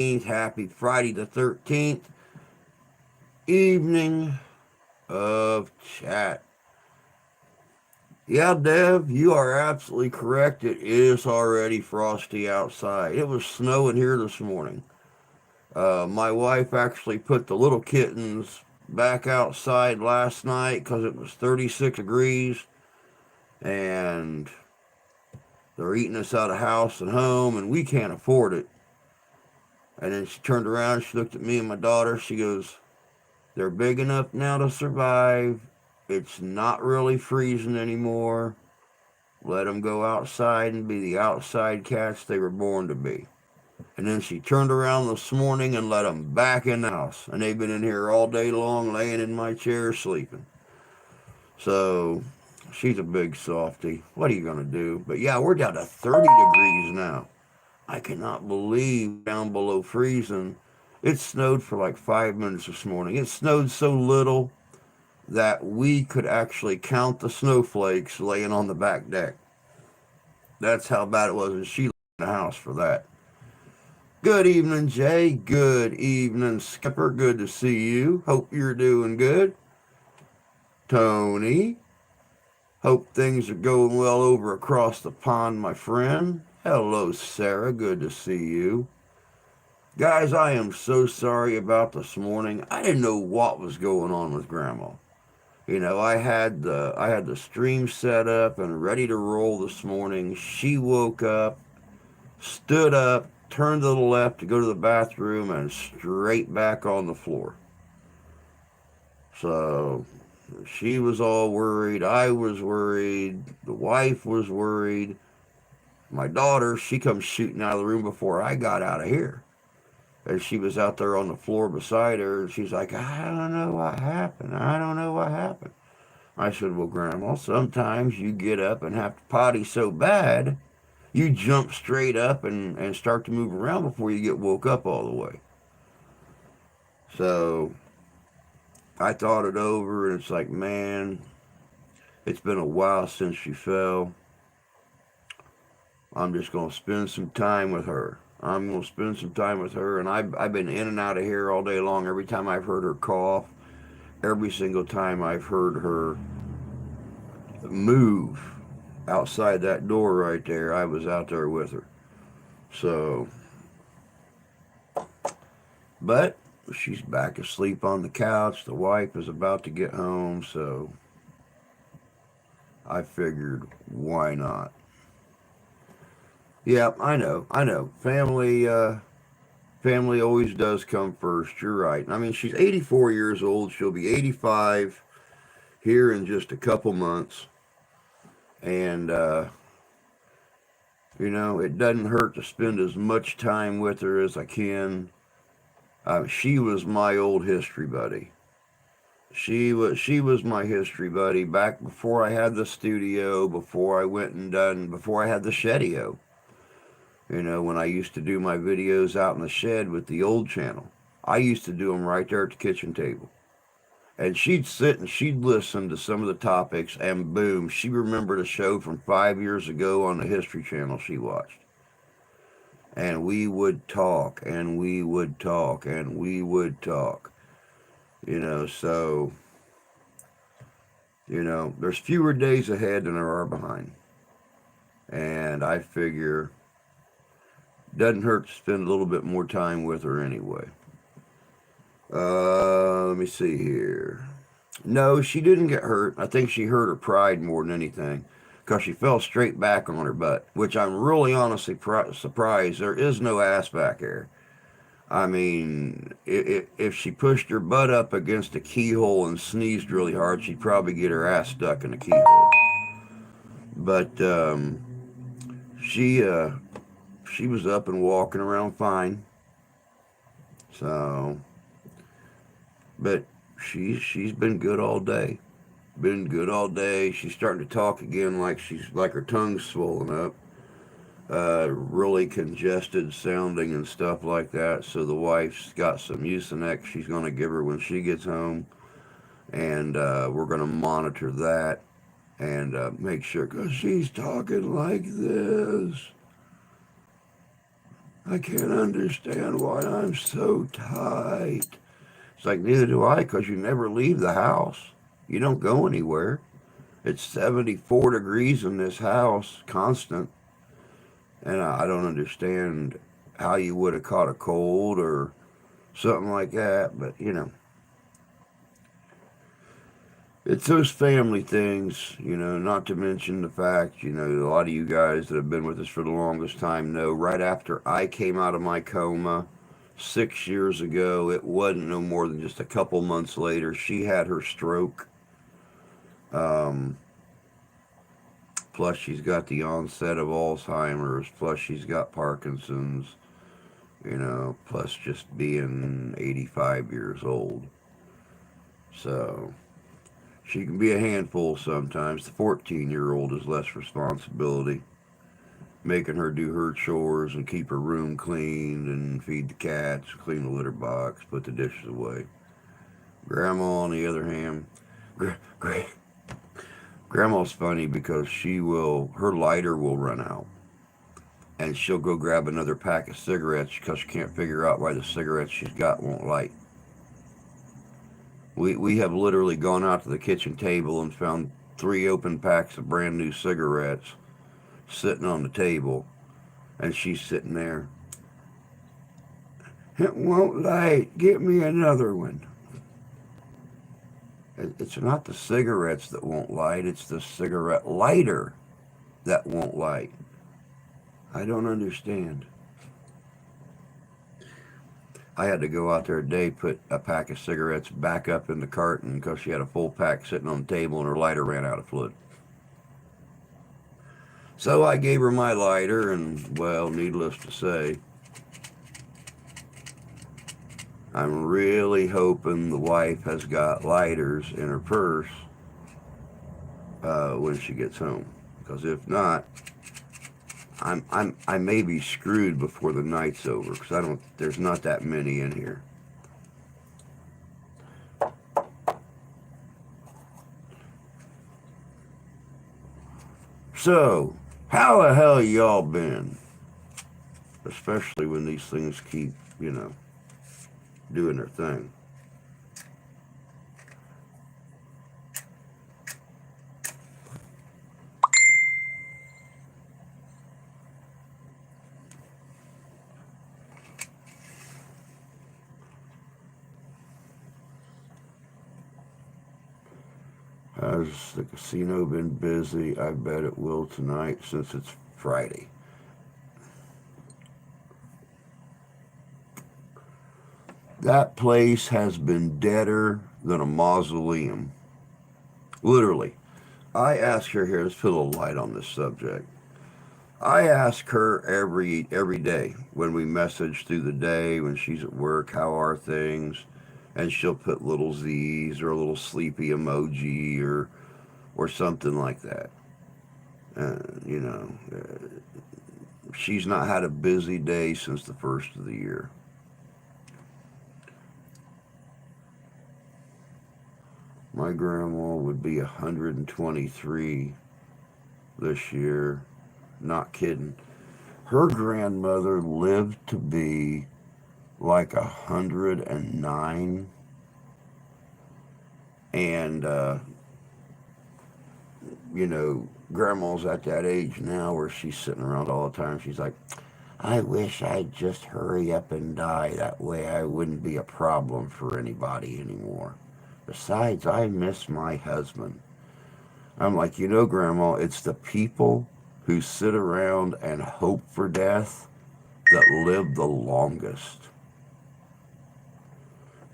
Happy Friday the 13th evening of chat. Yeah, Dev, you are absolutely correct. It is already frosty outside. It was snowing here this morning. My wife actually put the little kittens back outside last night because it was 36 degrees and they're eating us out of house and home and we can't afford it. And then she turned around, she looked at me and my daughter. She goes, "They're big enough now to survive. It's not really freezing anymore. Let them go outside and be the outside cats they were born to be." And then she turned around this morning and let them back in the house. And they've been in here all day long, laying in my chair sleeping. So she's a big softy. What are you going to do? But yeah, we're down to 30 degrees now. I cannot believe down below freezing. It snowed for like 5 minutes this morning. It snowed so little that we could actually count the snowflakes laying on the back deck. That's how bad it was, and she left the house for that. Good evening, Jay. Good evening, Skipper. Good to see you. Hope you're doing good. Tony. Hope things are going well over across the pond, my friend. Hello, Sarah. Good to see you. Guys, I am so sorry about this morning. I didn't know what was going on with Grandma. I had the stream set up and ready to roll this morning. She woke up, stood up, turned to the left to go to the bathroom, and straight back on the floor. So she was all worried. I was worried. The wife was worried. My daughter, she comes shooting out of the room before I got out of here. And she was out there on the floor beside her, and she's like, "I don't know what happened. I don't know what happened." I said, "Well, Grandma, sometimes you get up and have to potty so bad, you jump straight up and start to move around before you get woke up all the way." So I thought it over, and it's like, man, it's been a while since she fell. I'm just going to spend some time with her. I'm going to spend some time with her, and I've been in and out of here all day long. Every time I've heard her cough, every single time I've heard her move outside that door right there, I was out there with her. So, but she's back asleep on the couch. The wife is about to get home, so I figured, why not? Yeah, I know. Family always does come first. You're right. I mean, she's 84 years old. She'll be 85 here in just a couple months, and it doesn't hurt to spend as much time with her as I can. She was my old history buddy. She was my history buddy back before I had the studio, before I had the shedio. When I used to do my videos out in the shed with the old channel, I used to do them right there at the kitchen table. And she'd sit and she'd listen to some of the topics, and boom, she remembered a show from 5 years ago on the History Channel she watched. And we would talk, and we would talk, and we would talk. So, there's fewer days ahead than there are behind. And I figure doesn't hurt to spend a little bit more time with her anyway. Let me see here. No, she didn't get hurt. I think she hurt her pride more than anything because she fell straight back on her butt, which I'm really honestly surprised. There is no ass back there. I mean, if she pushed her butt up against a keyhole and sneezed really hard, she'd probably get her ass stuck in the keyhole. But she she was up and walking around fine. So, but she's been good all day. Been good all day. She's starting to talk again like her tongue's swollen up. Really congested sounding and stuff like that. So the wife's got some Mucinex she's going to give her when she gets home. And we're going to monitor that and make sure, because she's talking like this. I can't understand why I'm so tight. It's like, neither do I, because you never leave the house. You don't go anywhere. It's 74 degrees in this house, constant, and I don't understand how you would have caught a cold or something like that, but it's those family things, not to mention the fact, a lot of you guys that have been with us for the longest time know right after I came out of my coma 6 years ago, it wasn't no more than just a couple months later, she had her stroke. Um, Plus, she's got the onset of Alzheimer's, plus, she's got Parkinson's, plus just being 85 years old. So, she can be a handful sometimes. The 14-year-old is less responsibility, making her do her chores and keep her room clean and feed the cats, clean the litter box, put the dishes away. Grandma, on the other hand, gra- gra- Grandma's funny because her lighter will run out. And she'll go grab another pack of cigarettes because she can't figure out why the cigarettes she's got won't light. We have literally gone out to the kitchen table and found three open packs of brand new cigarettes sitting on the table, and she's sitting there. It won't light. Get me another one. It's not the cigarettes that won't light, it's the cigarette lighter that won't light. I don't understand. I had to go out there today, put a pack of cigarettes back up in the carton because she had a full pack sitting on the table and her lighter ran out of fluid. So I gave her my lighter, and well, needless to say, I'm really hoping the wife has got lighters in her purse when she gets home. Because if not, I may be screwed before the night's over. Because there's not that many in here. So, how the hell y'all been? Especially when these things keep, doing their thing. Has the casino been busy? I bet it will tonight since it's Friday. That place has been deader than a mausoleum. Literally. I ask her here, let's put a little light on this subject. I ask her every day when we message through the day, when she's at work, how are things? And she'll put little Z's or a little sleepy emoji or something like that. Uh, you know, she's not had a busy day since the first of the year. My grandma would be 123 this year. Not kidding. Her grandmother lived to be like 109. And, grandma's at that age now where she's sitting around all the time. She's like, I wish I'd just hurry up and die. That way I wouldn't be a problem for anybody anymore. Besides, I miss my husband. I'm like, Grandma, it's the people who sit around and hope for death that live the longest.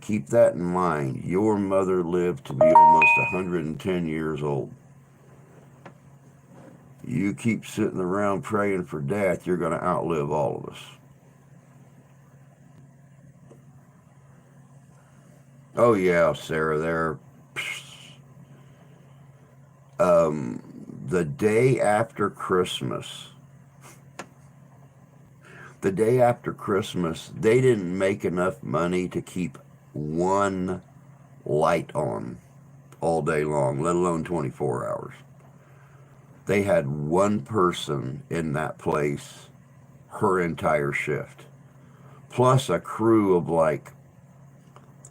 Keep that in mind. Your mother lived to be almost 110 years old. You keep sitting around praying for death, you're going to outlive all of us. Oh, yeah, Sarah, there. The day after Christmas, they didn't make enough money to keep one light on all day long, let alone 24 hours. They had one person in that place. her entire shift, plus a crew of like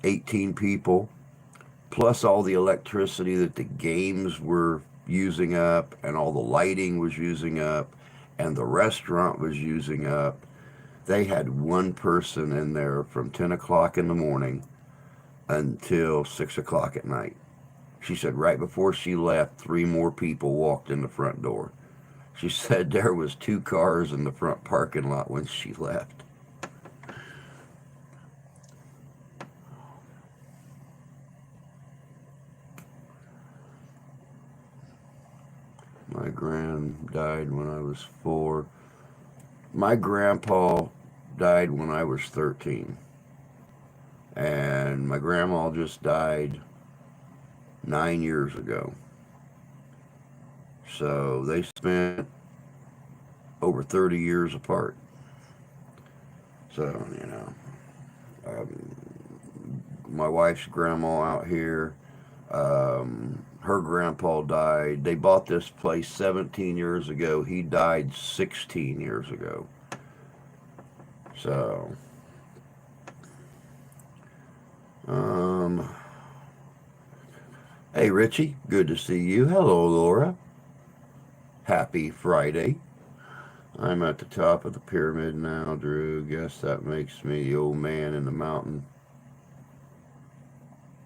18 people, plus all the electricity that the games were using up, and all the lighting was using up, and the restaurant was using up. They had one person in there from 10 o'clock in the morning until 6 o'clock at night. She said right before she left, three more people walked in the front door. She said there was two cars in the front parking lot when she left. My grand died when I was 4. My grandpa died when I was 13. And my grandma just died 9 years ago. So they spent over 30 years apart. So, um, my wife's grandma out here, her grandpa died. They bought this place 17 years ago. He died 16 years ago. So, um, hey, Richie, good to see you. Hello, Laura. Happy Friday. I'm at the top of the pyramid now, Drew. Guess that makes me the old man in the mountain.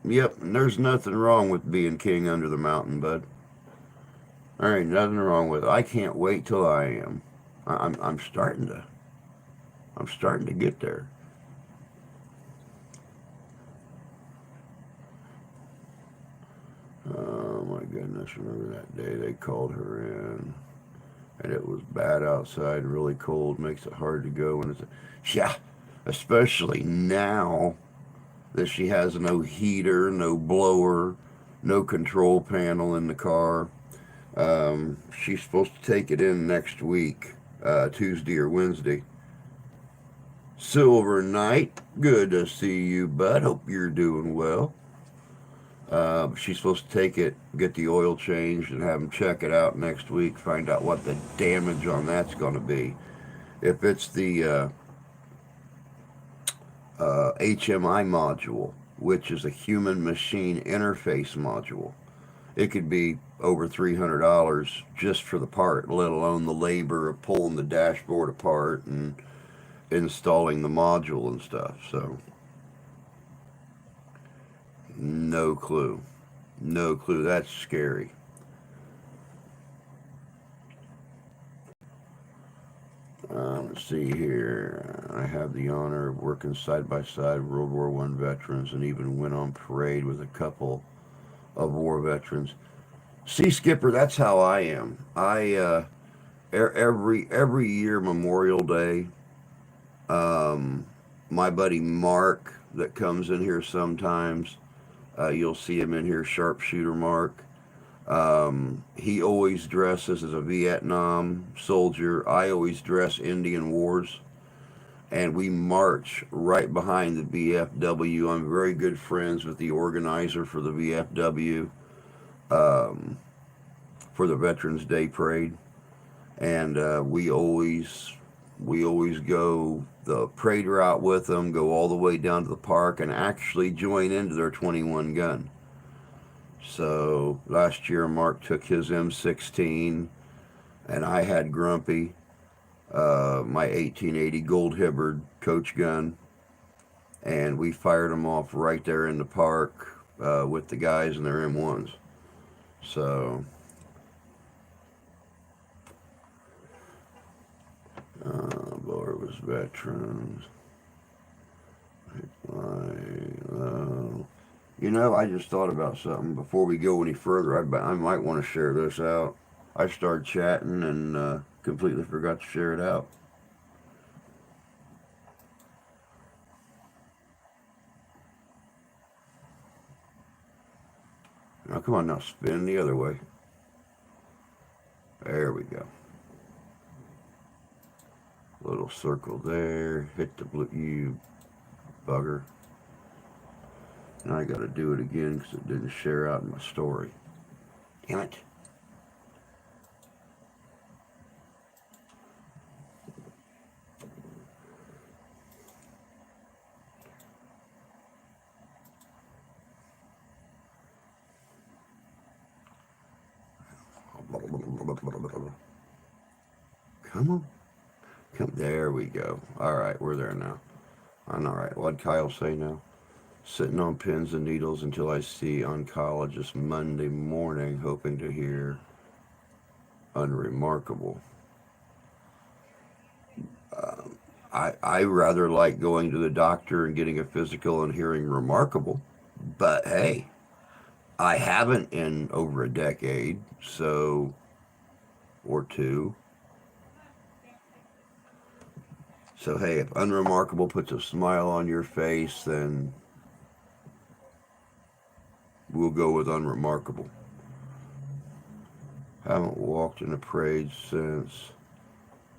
Yep, and there's nothing wrong with being king under the mountain, bud. There ain't nothing wrong with it. I can't wait till I am. I'm starting to get there. Oh my goodness! Remember that day they called her in, and it was bad outside, really cold, makes it hard to go. And yeah, especially now that she has no heater, no blower, no control panel in the car. She's supposed to take it in next week, Tuesday or Wednesday. Silver Knight, good to see you, bud. Hope you're doing well. She's supposed to take it, get the oil changed, and have them check it out next week, find out what the damage on that's going to be. If it's the HMI module, which is a human machine interface module, it could be over $300 just for the part, let alone the labor of pulling the dashboard apart and installing the module and stuff. So, no clue. No clue. That's scary. Let's see here. I have the honor of working side by side with World War I veterans, and even went on parade with a couple of war veterans. See, Skipper, that's how I am. Every year Memorial Day, um, my buddy Mark that comes in here sometimes, you'll see him in here, Sharpshooter Mark. He always dresses as a Vietnam soldier. I always dress Indian Wars. And we march right behind the VFW. I'm very good friends with the organizer for the VFW, um, for the Veterans Day Parade. And we always go the parade route with them, go all the way down to the park, and actually join into their 21 gun. So last year, Mark took his M16, and I had Grumpy, my 1880 Gold Hibbard coach gun, and we fired them off right there in the park with the guys in their M1s. So, Lord was veterans. I just thought about something before we go any further. I might want to share this out. I started chatting and completely forgot to share it out. Now, come on, now spin the other way. There we go. Little circle there. Hit the blue, you bugger. Now I got to do it again because it didn't share out in my story. Damn it. Come on. Come. There we go. All right, we're there now. I'm all right. What'd Kyle say now? Sitting on pins and needles until I see oncologist Monday morning, hoping to hear unremarkable. Um, I rather like going to the doctor and getting a physical and hearing remarkable, but hey, I haven't in over a decade, so or two. So hey, if unremarkable puts a smile on your face, then we'll go with unremarkable. Haven't walked in a parade since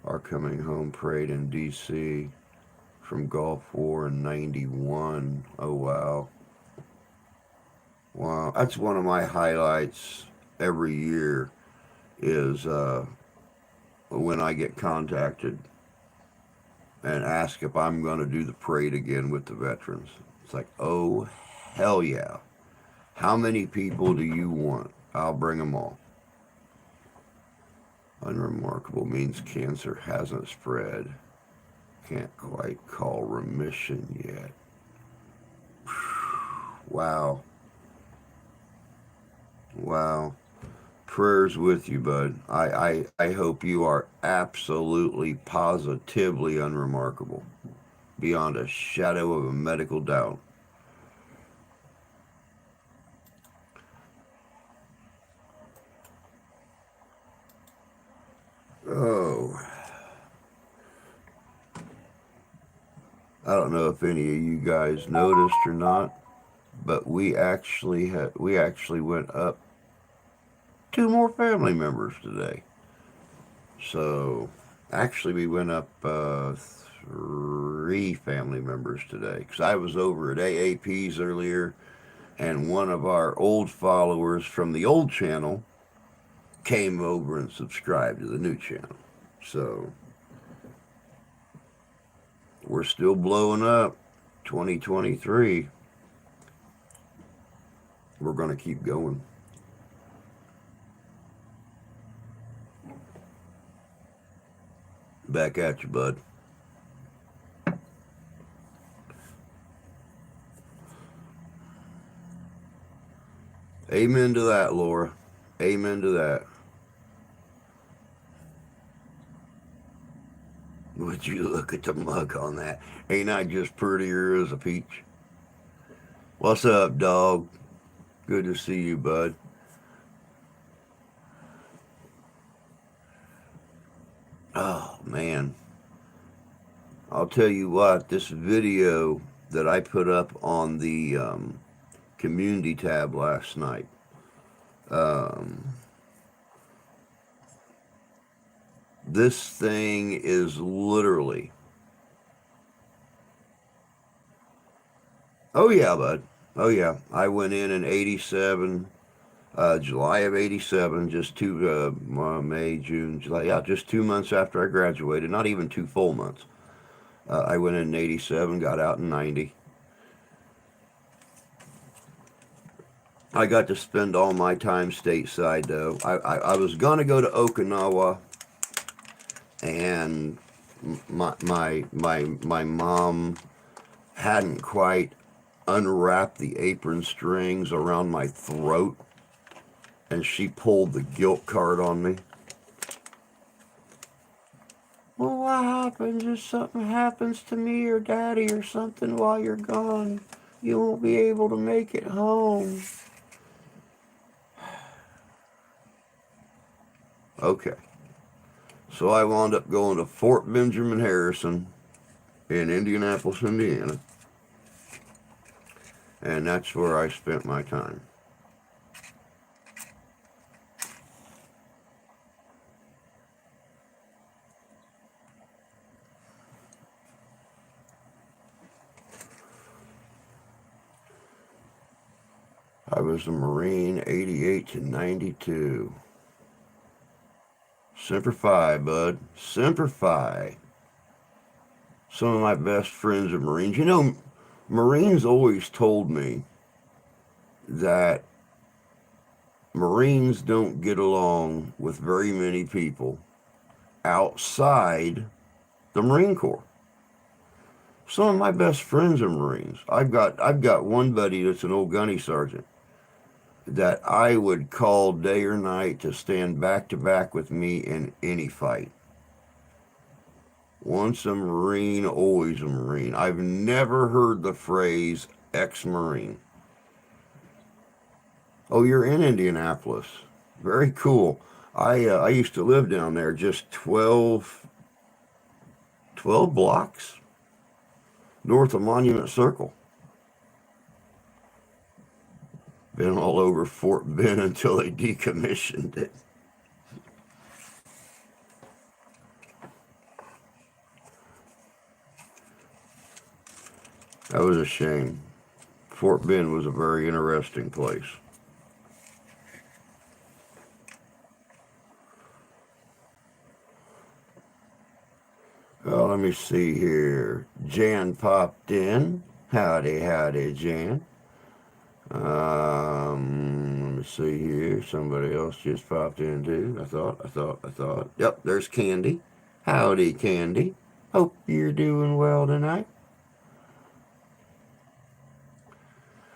our coming home parade in D.C. from Gulf War in '91. Oh wow, wow! That's one of my highlights every year. Is when I get contacted and ask if I'm going to do the parade again with the veterans. It's like, oh hell yeah! How many people do you want? I'll bring them all. Unremarkable means cancer hasn't spread. Can't quite call remission yet. Wow. Wow. Prayers with you, bud. I hope you are absolutely, positively unremarkable. Beyond a shadow of a medical doubt. Oh, I don't know if any of you guys noticed or not, but we actually went up two more family members today. So actually, we went up three family members today because I was over at AAP's earlier, and one of our old followers from the old channel came over and subscribed to the new channel. So we're still blowing up. 2023, we're going to keep going. Back at you, bud. Amen to that, Laura. Amen to that. Would you look at the mug on that? Ain't I just prettier as a peach? What's up, dog? Good to see you, bud. Oh, man. I'll tell you what, this video that I put up on the community tab last night, um, this thing is literally. Oh, yeah, bud. Oh, yeah. I went in '87, July of '87, just May, June, July. Yeah, just 2 months after I graduated, not even two full months. I went in '87, got out in '90. I got to spend all my time stateside, though. I was going to go to Okinawa, and my mom hadn't quite unwrapped the apron strings around my throat, and she pulled the guilt card on me. Well, what happens if something happens to me or daddy or something while you're gone? You won't be able to make it home. Okay. So I wound up going to Fort Benjamin Harrison in Indianapolis, Indiana, and that's where I spent my time. I was a Marine '88 to '92. Semper Fi, bud. Semper Fi. Some of my best friends are Marines. You know, Marines always told me that Marines don't get along with very many people outside the Marine Corps. Some of my best friends are Marines. I've got one buddy that's an old gunny sergeant that I would call day or night to stand back to back with me in any fight. Once a Marine, always a Marine. I've never heard the phrase ex-Marine. Oh, you're in Indianapolis. Very cool. I used to live down there, just 12 blocks north of Monument Circle. Been all over Fort Bend until they decommissioned it. That was a shame. Fort Bend was a very interesting place. Let me see here. Jan popped in. Howdy, howdy, Jan. Let me see here. Somebody else just popped in too. I thought. Yep, there's Candy. Howdy, Candy. Hope you're doing well tonight.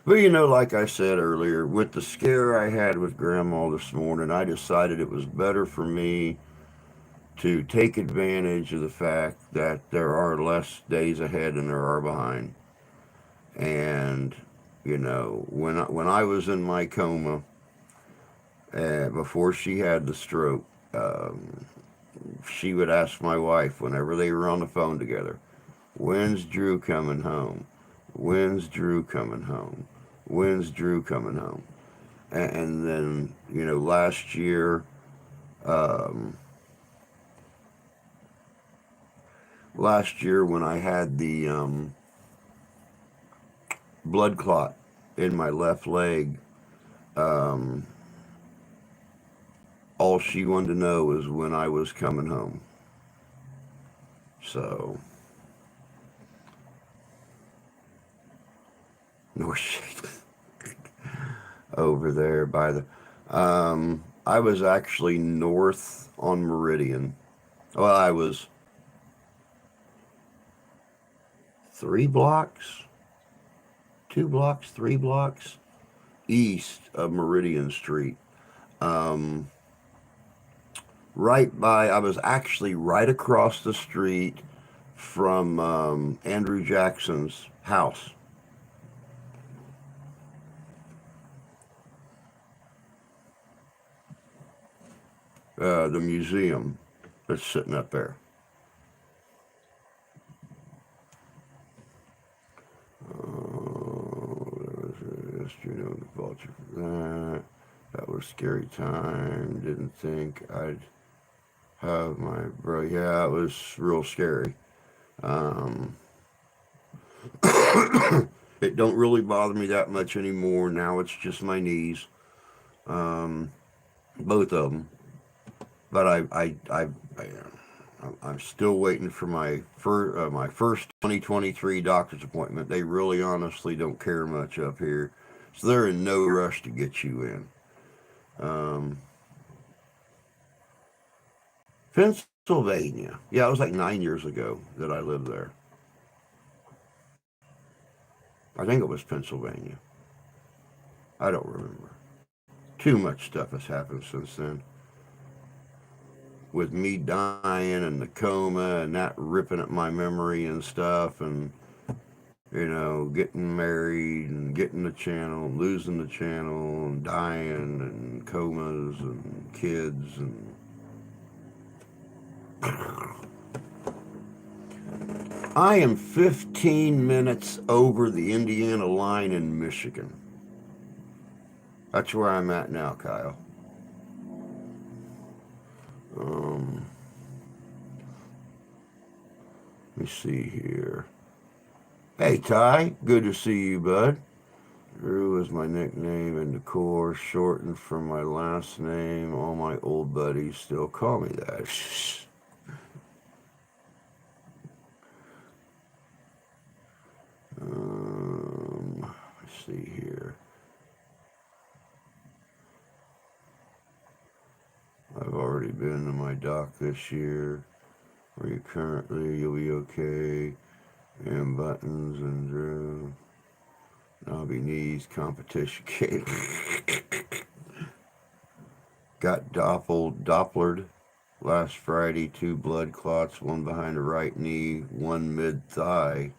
But like I said earlier, with the scare I had with Grandma this morning, I decided it was better for me to take advantage of the fact that there are less days ahead than there are behind. And when I was in my coma before she had the stroke, she would ask my wife whenever they were on the phone together, "When's Drew coming home? When's Drew coming home? When's Drew coming home?" And then um, last year when I had the blood clot in my left leg, um, all she wanted to know was when I was coming home. So, no shit. Over there by the. I was actually north on Meridian. Well, I was 3 blocks, 2 blocks, 3 blocks east of Meridian Street. Um, I was actually right across the street from Andrew Jackson's house. The museum that's sitting up there. There was a history of the vulture for that. That was scary time. Didn't think I'd have my bro. Yeah, it was real scary. Um, it don't really bother me that much anymore. Now it's just my knees, um, both of them. But I'm still waiting for my first 2023 doctor's appointment. They really honestly don't care much up here, so they're in no rush to get you in. Um, Pennsylvania. Yeah, it was like 9 years ago that I lived there. I think it was Pennsylvania. I don't remember. Too much stuff has happened since then. With me dying and the coma and that ripping at my memory and stuff, and getting married and getting the channel, losing the channel, and dying, and comas and kids, and I am 15 minutes over the Indiana line in Michigan. That's where I'm at now, Kyle. Um, Let me see here. Hey, Ty. Good to see you, bud. Drew is my nickname in the Corps, shortened from my last name. All my old buddies still call me that. Let's see here. I've already already been to my doc this year. Where you currently, you'll be okay. And buttons and drill. Knobby knees, competition cake. Got Dopplered last Friday, 2 blood clots, one behind the right knee, one mid thigh.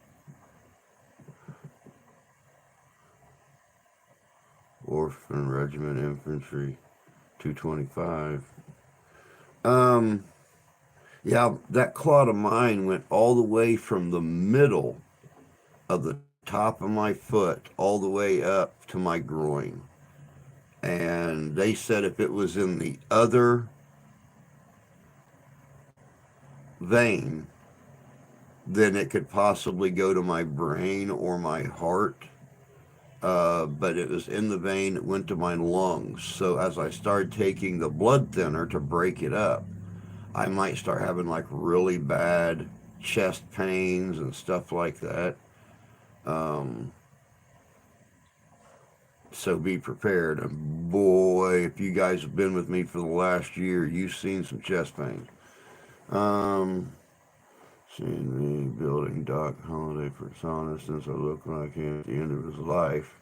Orphan Regiment Infantry, 225. Um, yeah, that clot of mine went all the way from the middle of the top of my foot all the way up to my groin. And they said if it was in the other vein, then it could possibly go to my brain or my heart. But it was in the vein, it went to my lungs. So as I started taking the blood thinner to break it up, I might start having like really bad chest pains and stuff like that. Um, so be prepared. And boy, if you guys have been with me for the last year, you've seen some chest pain. Um, Seeing me building Doc Holiday persona since I look like him at the end of his life.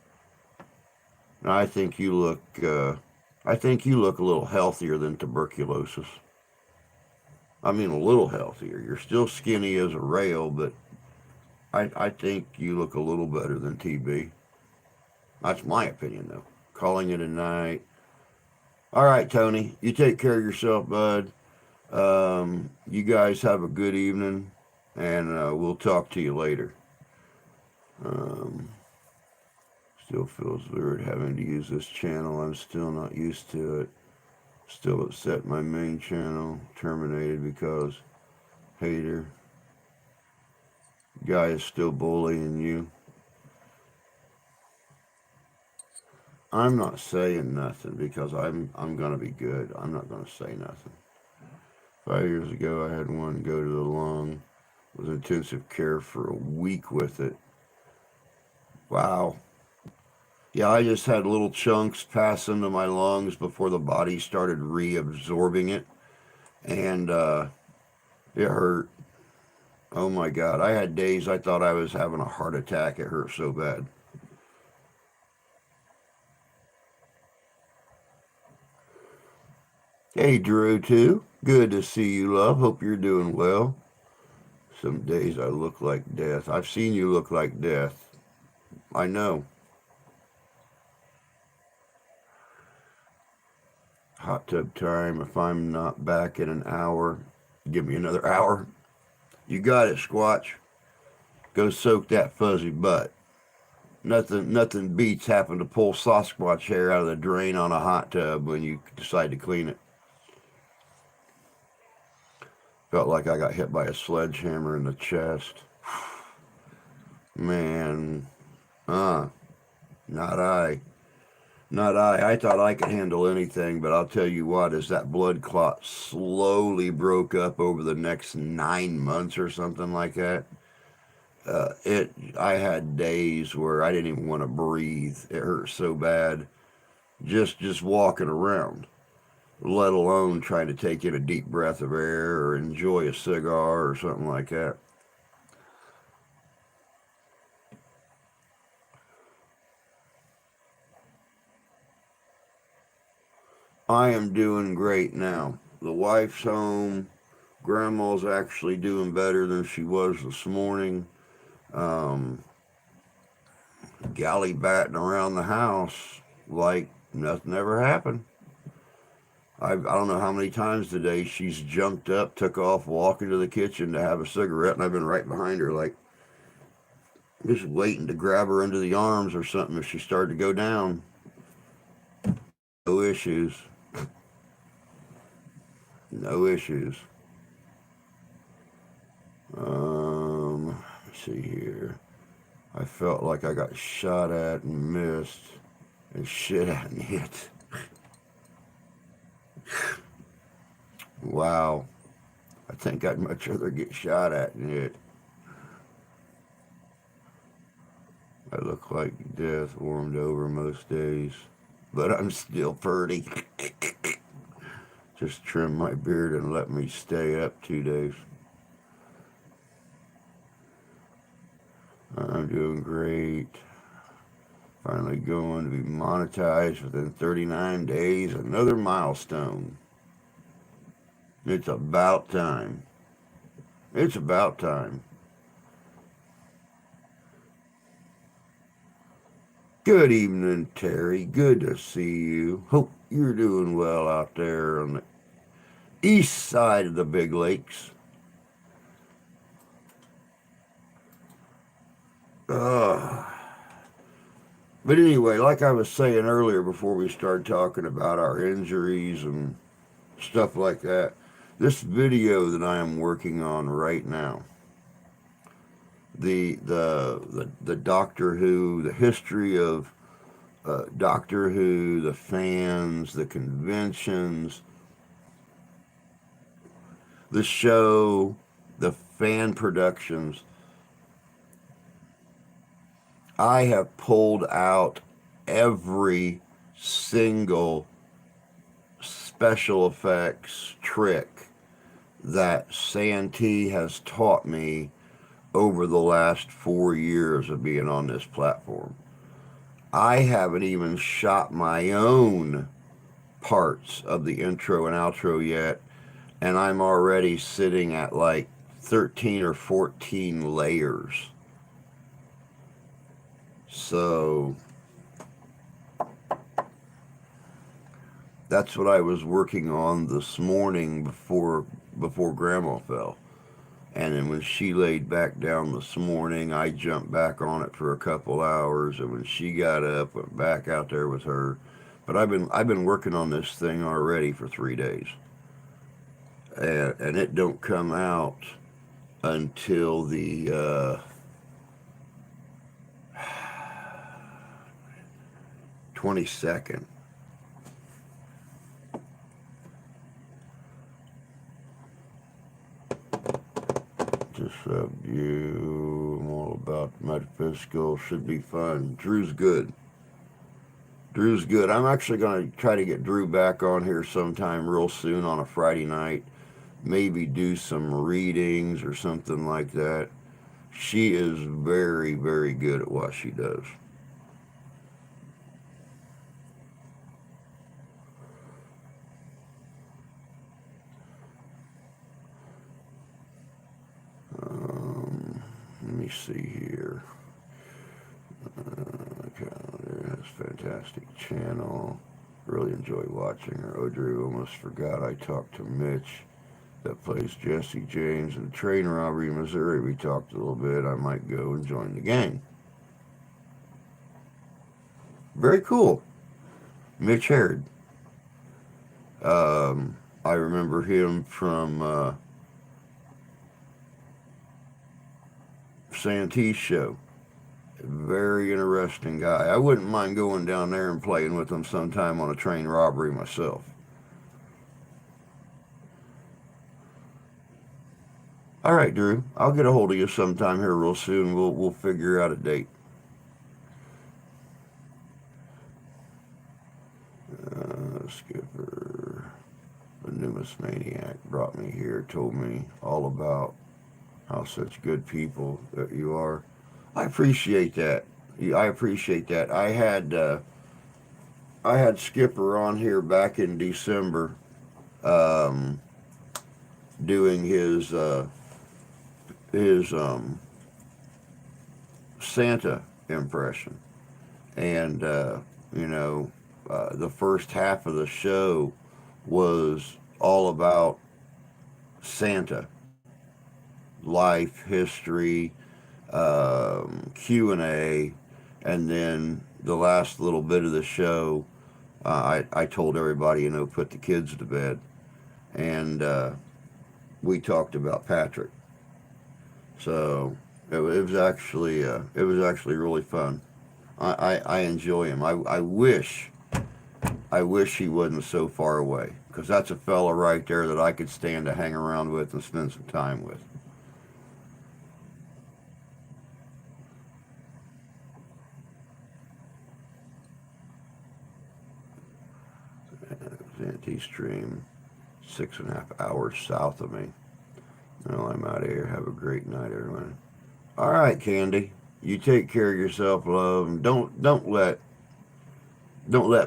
And I think you look a little healthier than tuberculosis. I mean, a little healthier. You're still skinny as a rail, but I think you look a little better than TB. That's my opinion, though. Calling it a night. All right, Tony, you take care of yourself, bud. You guys have a good evening, and we'll talk to you later. Um, Still feels weird having to use this channel. I'm still not used to it. Still upset my main channel terminated because hater guy is still bullying you. I'm not saying nothing because I'm gonna be good. I'm not gonna say nothing. 5 years ago, I had one go to the lung. Was intensive care for a week with it. Wow. Yeah, I just had little chunks pass into my lungs before the body started reabsorbing it, and it hurt. Oh my God. I had days I thought I was having a heart attack. It hurt so bad. Hey, Drew, too. Good to see you, love. Hope you're doing well. Some days I look like death. I've seen you look like death. I know. Hot tub time. If I'm not back in an hour, give me another hour. You got it, Squatch. Go soak that fuzzy butt. Nothing beats having to pull Sasquatch hair out of the drain on a hot tub when you decide to clean it. Felt like I got hit by a sledgehammer in the chest. Man, uh, not I. Not I. I thought I could handle anything, but I'll tell you what, as that blood clot slowly broke up over the next 9 months or something like that, I had days where I didn't even want to breathe. It hurt so bad just walking around, let alone trying to take in a deep breath of air or enjoy a cigar or something like that. I am doing great now. The wife's home. Grandma's actually doing better than she was this morning. Um, Gallibatting around the house like nothing ever happened. I don't know how many times today she's jumped up, took off, walking to the kitchen to have a cigarette, and I've been right behind her, like just waiting to grab her into the arms or something if she started to go down. No issues. No issues. Let's see here. I felt like I got shot at and missed and shit at and hit. Wow. I think I'd much rather get shot at and hit. I look like death, warmed over most days, but I'm still pretty. Just trim my beard and let me stay up 2 days. I'm doing great. Finally going to be monetized within 39 days. Another milestone. It's about time. It's about time. Good evening, Terry. Good to see you. Hope you're doing well out there on the east side of the big lakes. Uh, but anyway, like I was saying earlier before we started talking about our injuries and stuff like that, this video that I am working on right now, the Doctor Who, the history of Doctor Who, the fans, the conventions, the show, the fan productions. I have pulled out every single special effects trick that Santee has taught me over the last 4 years of being on this platform. I haven't even shot my own parts of the intro and outro yet, and I'm already sitting at like 13 or 14 layers. So that's what I was working on this morning before Grandma fell. And then when she laid back down this morning, I jumped back on it for a couple hours. And when she got up, went back out there with her. But I've been working on this thing already for 3 days, and it don't come out until the 22nd. Just you. I'm all about metaphysical. Should be fun. Drew's good. Drew's good. I'm actually going to try to get Drew back on here sometime real soon on a Friday night. Maybe do some readings or something like that. She is very, very good at what she does. Let me see here. Calendar has fantastic channel. Really enjoy watching her. Oh, Drew, almost forgot I talked to Mitch that plays Jesse James in Train Robbery, Missouri. We talked a little bit. I might go and join the gang. Very cool. Mitch Harrod. I remember him from Santee's show. Very interesting guy. I wouldn't mind going down there and playing with him sometime on a train robbery myself. All right, Drew. I'll get a hold of you sometime here real soon. We'll figure out a date. Skipper, the numismaniac, brought me here. Told me all about how such good people that you are. I appreciate that. I appreciate that. I had Skipper on here back in December, um, doing his Santa impression, and you know, the first half of the show was all about Santa, life, history, Q&A, and then the last little bit of the show, I told everybody, put the kids to bed, and we talked about Patrick. So it was actually really fun. I enjoy him. I wish he wasn't so far away, because that's a fella right there that I could stand to hang around with and spend some time with. Anti-stream. 6.5 hours south of me. Well, I'm out of here. Have a great night, everyone. All right, Candy. You take care of yourself, love, and don't let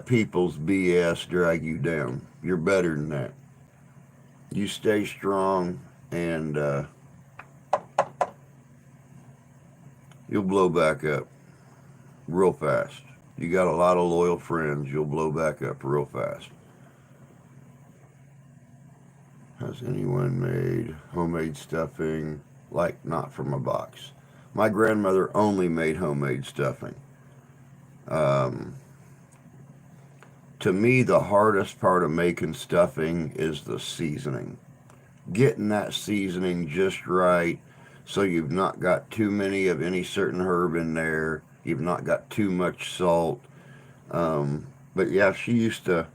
people's BS drag you down. You're better than that. You stay strong, and you'll blow back up real fast. You got a lot of loyal friends. You'll blow back up real fast. Has anyone made homemade stuffing, like not from a box? My grandmother only made homemade stuffing. Um, to me, the hardest part of making stuffing is the seasoning. Getting that seasoning just right so you've not got too many of any certain herb in there. You've not got too much salt. But yeah, she used to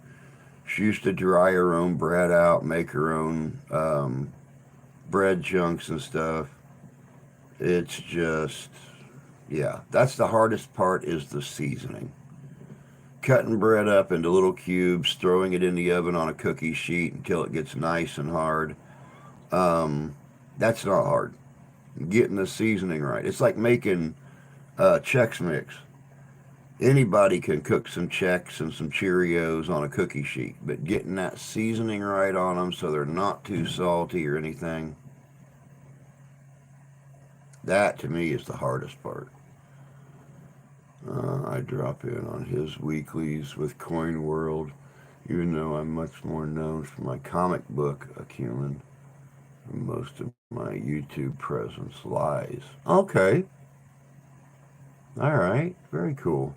dry her own bread out, make her own bread chunks and stuff. It's just, yeah, that's the hardest part is the seasoning. Cutting bread up into little cubes, throwing it in the oven on a cookie sheet until it gets nice and hard. Um, that's not hard. Getting the seasoning right. It's like making Chex Mix. Anybody can cook some Chex and some Cheerios on a cookie sheet, but getting that seasoning right on them so they're not too salty or anything, that to me is the hardest part. I drop in on his weeklies with Coin World, even though I'm much more known for my comic book acumen. Most of my YouTube presence lies. Okay, all right, very cool.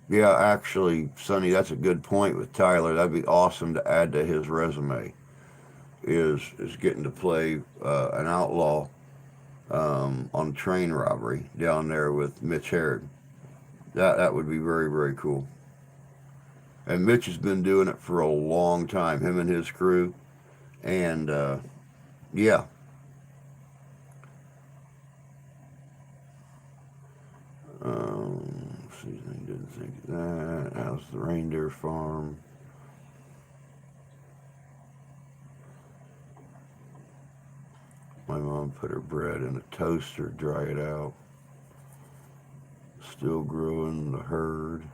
Yeah, actually, Sonny, that's a good point with Tyler. That'd be awesome to add to his resume. Is getting to play an outlaw on train robbery down there with Mitch Herod. That would be very very cool. And Mitch has been doing it for a long time. Him and his crew. And yeah, seasoning didn't think of that. How's the reindeer farm? My mom put her bread in a toaster, dry it out. Still growing the herd.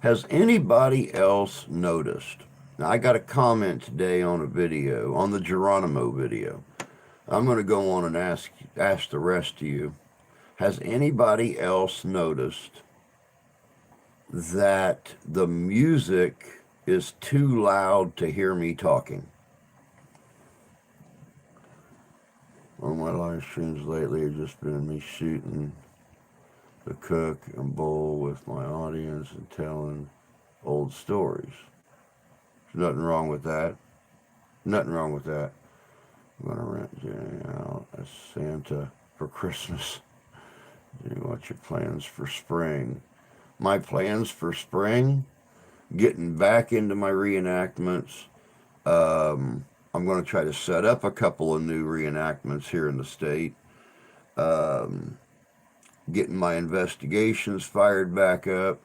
Has anybody else noticed? Now, I got a comment today on a video, on the Geronimo video. I'm going to go on and ask the rest of you. Has anybody else noticed that the music is too loud to hear me talking? On my live streams lately have just been me shooting the cook and bowl with my audience and telling old stories. There's nothing wrong with that. Nothing wrong with that. I'm gonna rent Jenny out as Santa for Christmas. What's your plans for spring? My plans for spring? Getting back into my reenactments. I'm going to try to set up a couple of new reenactments here in the state. Um, Getting my investigations fired back up.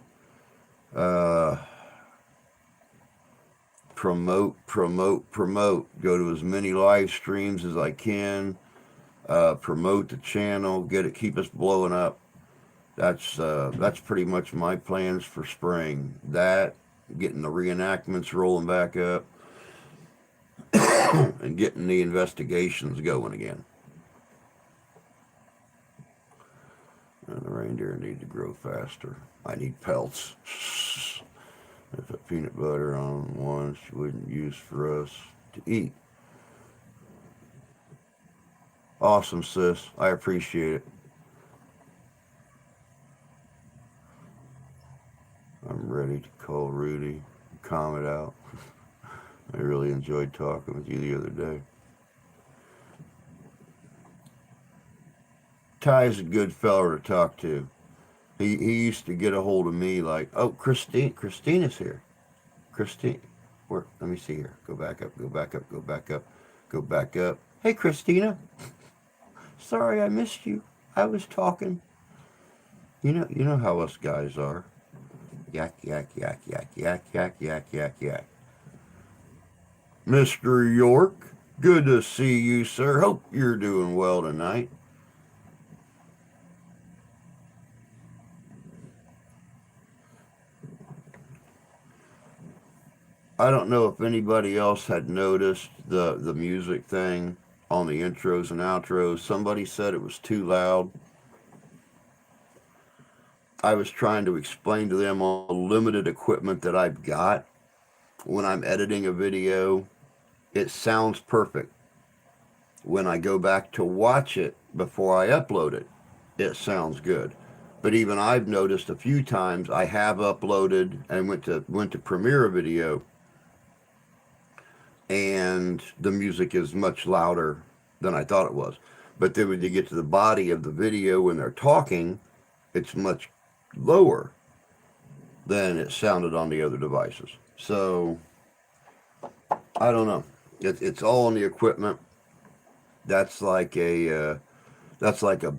Uh, promote. Go to as many live streams as I can. Promote the channel. Keep us blowing up. That's pretty much my plans for spring. That getting the reenactments rolling back up and getting the investigations going again. And the reindeer need to grow faster. I need pelts. If a peanut butter on one she wouldn't use for us to eat. Awesome, sis. I appreciate it. I'm ready to call Rudy, calm it out. I really enjoyed talking with you the other day. Ty's a good feller to talk to. He used to get a hold of me like, oh, Christina's here. Christine, where? Let me see here. Go back up. Go back up. Go back up. Go back up. Hey, Christina. Sorry I missed you. I was talking. You know how us guys are. Yak yak yak yak yak yak yak yak yak. Mr. York, good to see you, sir. Hope you're doing well tonight. I don't know if anybody else had noticed the music thing on the intros and outros. Somebody said it was too loud. I was trying to explain to them all the limited equipment that I've got. When I'm editing a video, it sounds perfect. When I go back to watch it before I upload it, it sounds good. But even I've noticed a few times I have uploaded and went to premiere a video, and the music is much louder than I thought it was. But then when you get to the body of the video when they're talking, it's much lower than it sounded on the other devices. So I don't know. It's all on the equipment. That's like a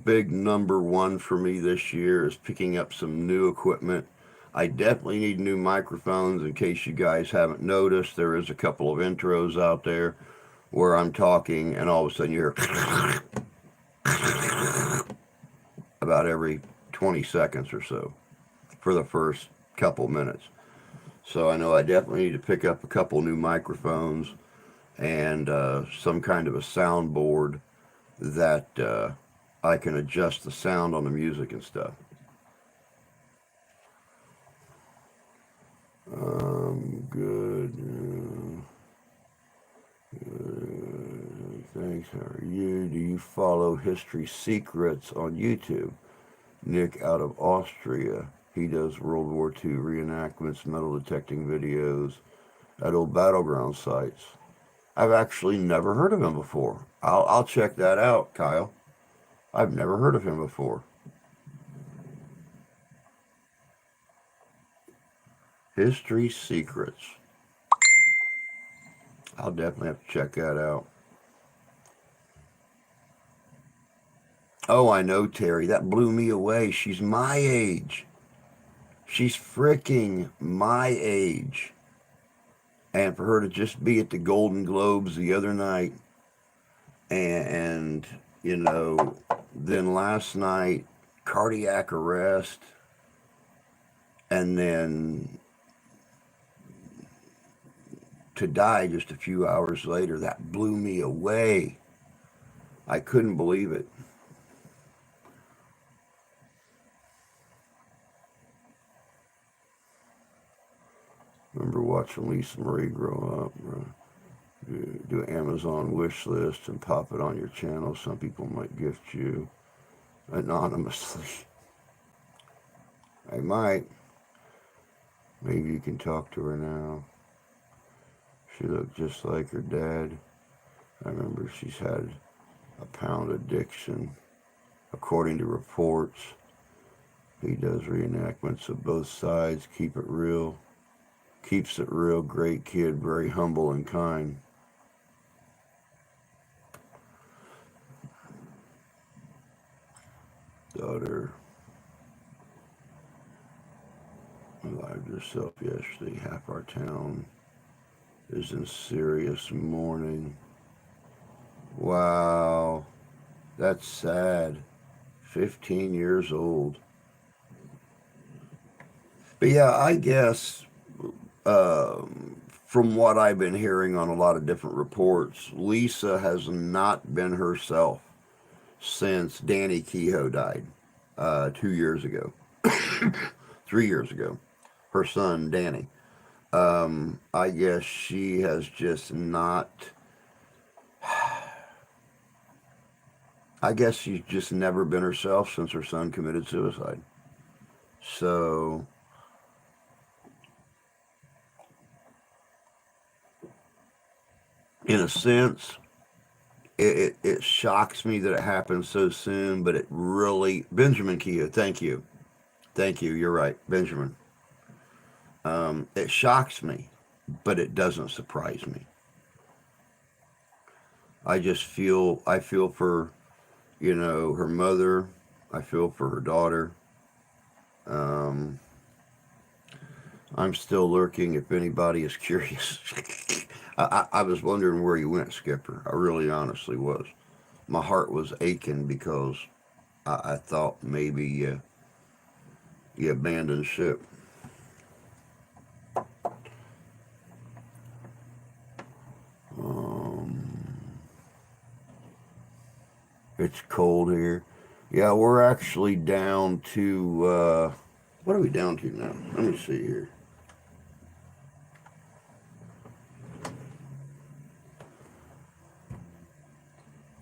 big number one for me this year is picking up some new equipment. I definitely need new microphones. In case you guys haven't noticed, there is a couple of intros out there where I'm talking and all of a sudden you hear about every 20 seconds or so for the first couple minutes. So I know I definitely need to pick up a couple new microphones and some kind of a soundboard that I can adjust the sound on the music and stuff. Good. Thanks. How are you? Do you follow History Secrets on YouTube? Nick out of Austria. He does World War II reenactments, metal detecting videos at old battleground sites. I've actually never heard of him before. I'll check that out, Kyle. I've never heard of him before. History Secrets. I'll definitely have to check that out. Oh, I know, Terry. That blew me away. She's my age. She's freaking my age. And for her to just be at the Golden Globes the other night and then last night, cardiac arrest, and then to die just a few hours later, that blew me away. I couldn't believe it. Remember watching Lisa Marie grow up. Do an Amazon wish list and pop it on your channel. Some people might gift you anonymously. I might. Maybe you can talk to her now. She looked just like her dad. I remember she's had a pound addiction. According to reports, he does reenactments of both sides. Keep it real. Keeps it real. Great kid. Very humble and kind. Daughter revived herself yesterday. Half our town is in serious mourning. Wow, that's sad. 15 years old. But yeah, I guess from what I've been hearing on a lot of different reports, Lisa has not been herself since Danny Kehoe died 2 years ago, 3 years ago. Her son, Danny. I guess she has just not. I guess she's just never been herself since her son committed suicide. So, in a sense, it shocks me that it happened so soon, but it really. Benjamin Kehoe, thank you. Thank you. You're right, Benjamin. It shocks me, but it doesn't surprise me. I feel for, her mother. I feel for her daughter. Um, I'm still lurking if anybody is curious. I was wondering where you went, Skipper. I really honestly was. My heart was aching because I thought maybe you abandoned ship. Um, it's cold here. Yeah, we're actually down to, what are we down to now? Let me see here.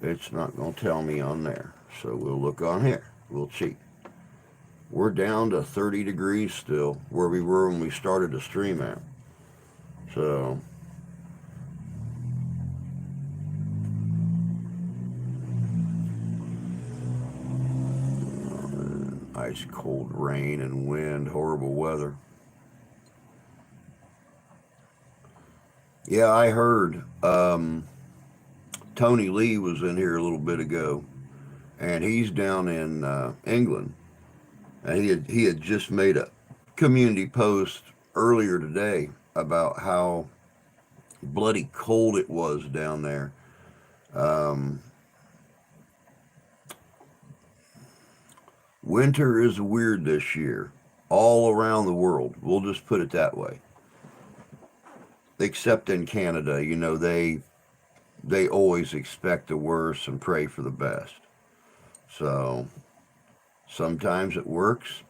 It's not going to tell me on there. So we'll look on here. We'll cheat. We're down to 30 degrees still, where we were when we started the stream out. So, ice cold rain and wind, horrible weather. Yeah, I heard Tony Lee was in here a little bit ago, and he's down in England. And he had just made a community post earlier today about how bloody cold it was down there. Um, Winter is weird this year, all around the world. We'll just put it that way. Except in Canada, they always expect the worst and pray for the best. So sometimes it works.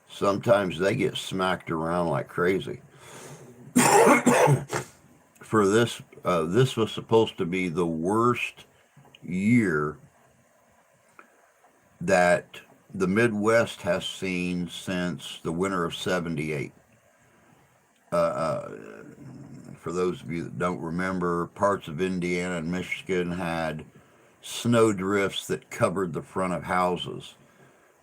Sometimes they get smacked around like crazy. For this was supposed to be the worst year that the Midwest has seen since the winter of '78. Uh, uh, for those of you that don't remember, parts of Indiana and Michigan had snow drifts that covered the front of houses.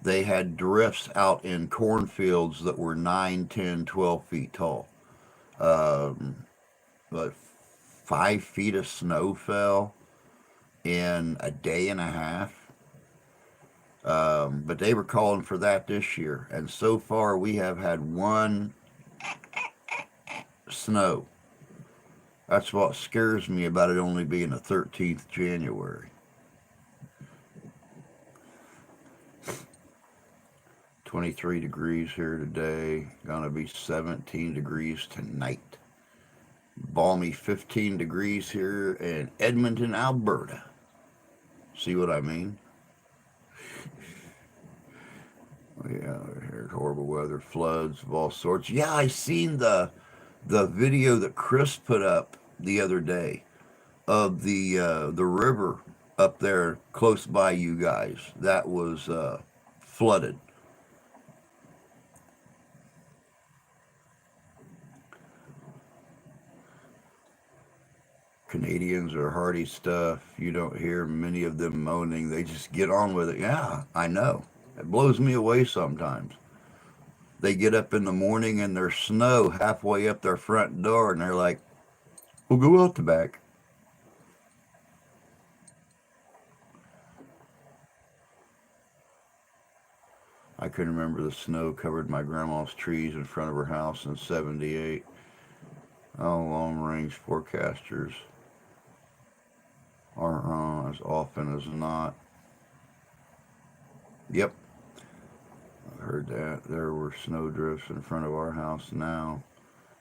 They had drifts out in cornfields that were 9, 10, 12 feet tall. Um, but 5 feet of snow fell in a day and a half. But they were calling for that this year. And so far, we have had one snow. That's what scares me about it only being the 13th January. 23 degrees here today. Gonna be 17 degrees tonight. Balmy 15 degrees here in Edmonton, Alberta. See what I mean? Yeah, here's horrible weather, floods of all sorts. Yeah, I seen the video that Chris put up the other day of the river up there close by you guys. That was flooded. Canadians are hardy stuff. You don't hear many of them moaning. They just get on with it. Yeah, I know. It blows me away sometimes. They get up in the morning and there's snow halfway up their front door, and they're like, "We'll go out the back." I can remember the snow covered my grandma's trees in front of her house in '78. Oh, long range forecasters are on as often as not. Yep, I heard that. There were snow drifts in front of our house now.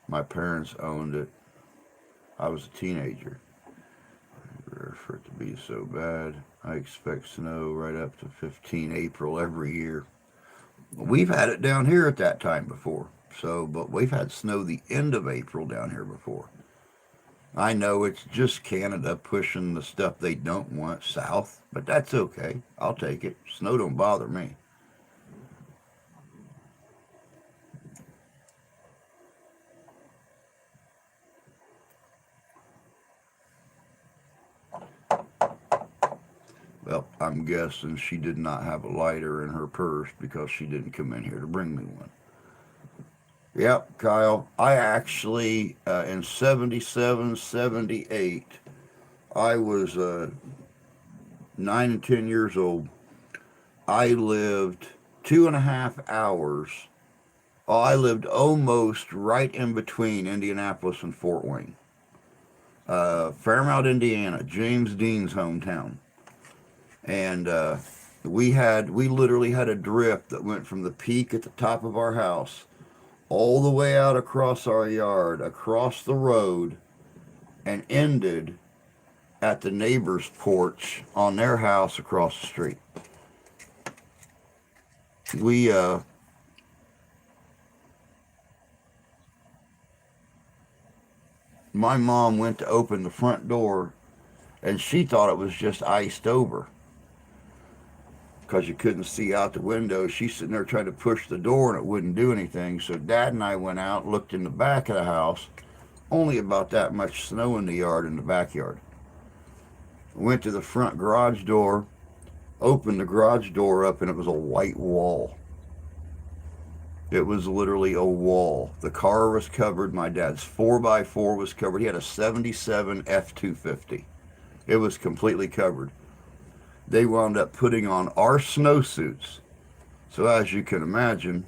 My parents owned it. I was a teenager. For it to be so bad. I expect snow right up to 15 April every year. We've had it down here at that time before. So, but we've had snow the end of April down here before. I know it's just Canada pushing the stuff they don't want south, but that's okay. I'll take it. Snow don't bother me. Well, I'm guessing she did not have a lighter in her purse because she didn't come in here to bring me one. Yep, Kyle. I actually, in 77, 78, I was 9 and 10 years old. I lived 2.5 hours. Oh, I lived almost right in between Indianapolis and Fort Wayne. Fairmount, Indiana, James Dean's hometown. And we literally had a drift that went from the peak at the top of our house all the way out across our yard, across the road, and ended at the neighbor's porch on their house across the street. We My mom went to open the front door, and she thought it was just iced over because you couldn't see out the window. She's sitting there trying to push the door, and it wouldn't do anything. So Dad and I went out, looked in the back of the house, only about that much snow in the yard, in the backyard. Went to the front garage door, opened the garage door up, and it was a white wall. It was literally a wall. The car was covered. My dad's 4x4 was covered. He had a 77 F-250. It was completely covered. They wound up putting on our snowsuits. So as you can imagine,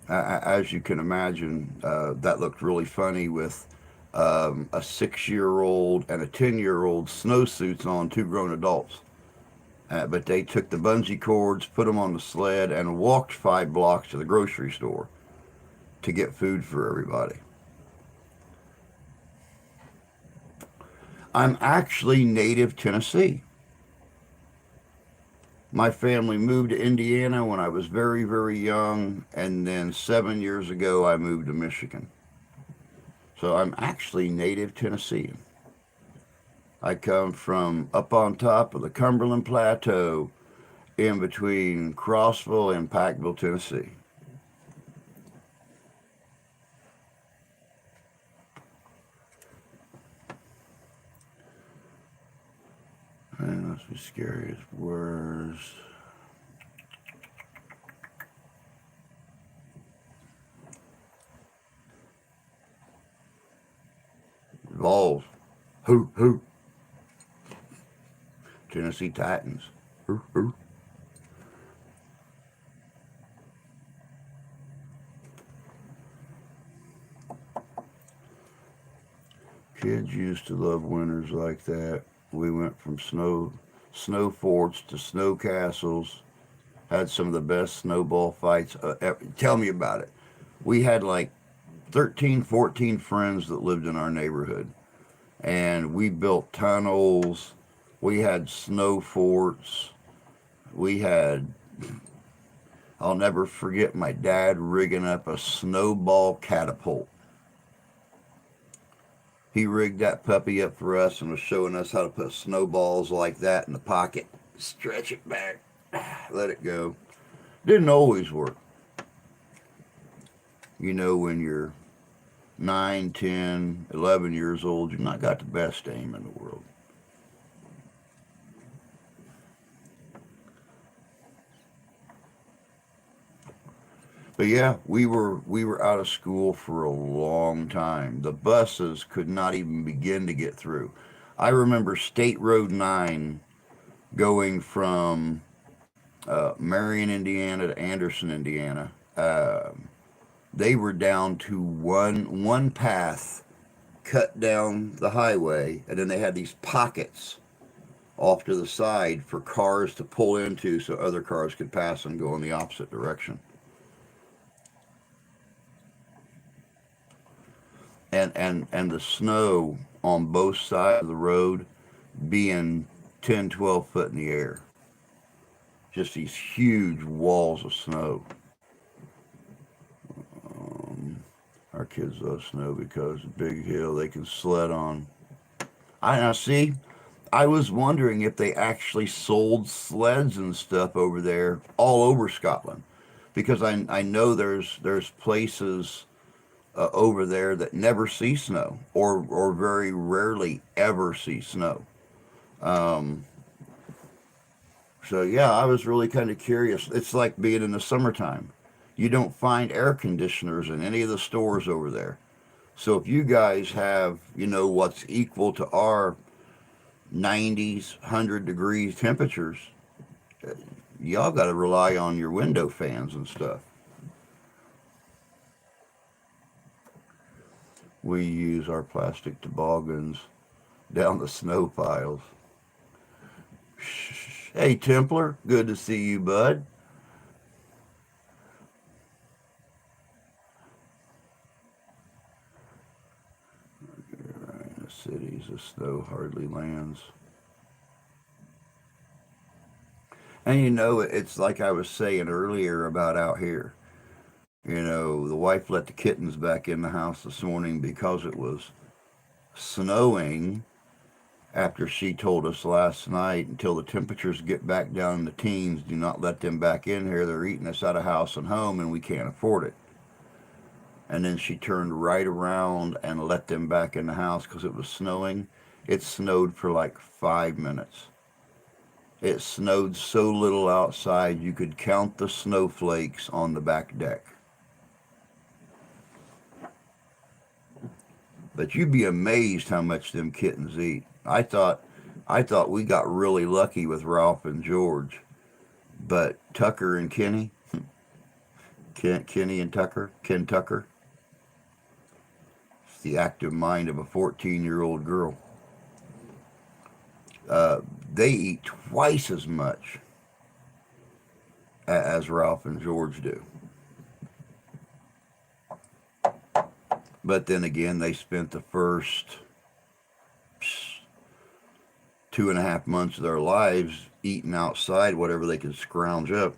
that looked really funny with a 6-year-old and a 10-year-old snowsuits on, two grown adults. But they took the bungee cords, put them on the sled, and walked 5 blocks to the grocery store to get food for everybody. I'm actually native Tennessee. My family moved to Indiana when I was very, very young, and then 7 years ago I moved to Michigan. So I'm actually native Tennessean. I come from up on top of the Cumberland Plateau in between Crossville and Packville, Tennessee. And let's be scariest words. Vols. Who, who? Tennessee Titans. Who, who? Kids used to love winters like that. We went from snow forts to snow castles. Had some of the best snowball fights ever. Tell me about it. We had like 13, 14 friends that lived in our neighborhood, and we built tunnels. We had snow forts. We had, I'll never forget my dad rigging up a snowball catapult. He rigged that puppy up for us and was showing us how to put snowballs like that in the pocket. Stretch it back, let it go. Didn't always work. You know, when you're 9, 10, 11 years old, you've not got the best aim in the world. But yeah, we were out of school for a long time. The buses could not even begin to get through. I remember State Road 9 going from Marion, Indiana to Anderson, Indiana. They were down to one path cut down the highway, and then they had these pockets off to the side for cars to pull into so other cars could pass and go in the opposite direction. And the snow on both sides of the road being 10, 12 foot in the air. Just these huge walls of snow. Our kids love snow because it's a big hill they can sled on. I now see. I was wondering if they actually sold sleds and stuff over there all over Scotland, because I know there's places over there that never see snow, or very rarely ever see snow. Um, so yeah, I was really kind of curious. It's like being in the summertime. You don't find air conditioners in any of the stores over there. So if you guys have, what's equal to our 90s, 100 degrees temperatures, y'all got to rely on your window fans and stuff. We use our plastic toboggans down the snow piles. Hey, Templar, good to see you, bud. In the cities, the snow hardly lands. And it's like I was saying earlier about out here. The wife let the kittens back in the house this morning because it was snowing after she told us last night until the temperatures get back down in the teens, do not let them back in here. They're eating us out of house and home and we can't afford it. And then she turned right around and let them back in the house because it was snowing. It snowed for like 5 minutes. It snowed so little outside you could count the snowflakes on the back deck. But you'd be amazed how much them kittens eat. I thought we got really lucky with Ralph and George, but Tucker and Kenny, Kenny and Tucker, Ken Tucker, it's the active mind of a 14-year-old girl. Uh, they eat twice as much as Ralph and George do. But then again, they spent the first 2.5 months of their lives eating outside whatever they could scrounge up.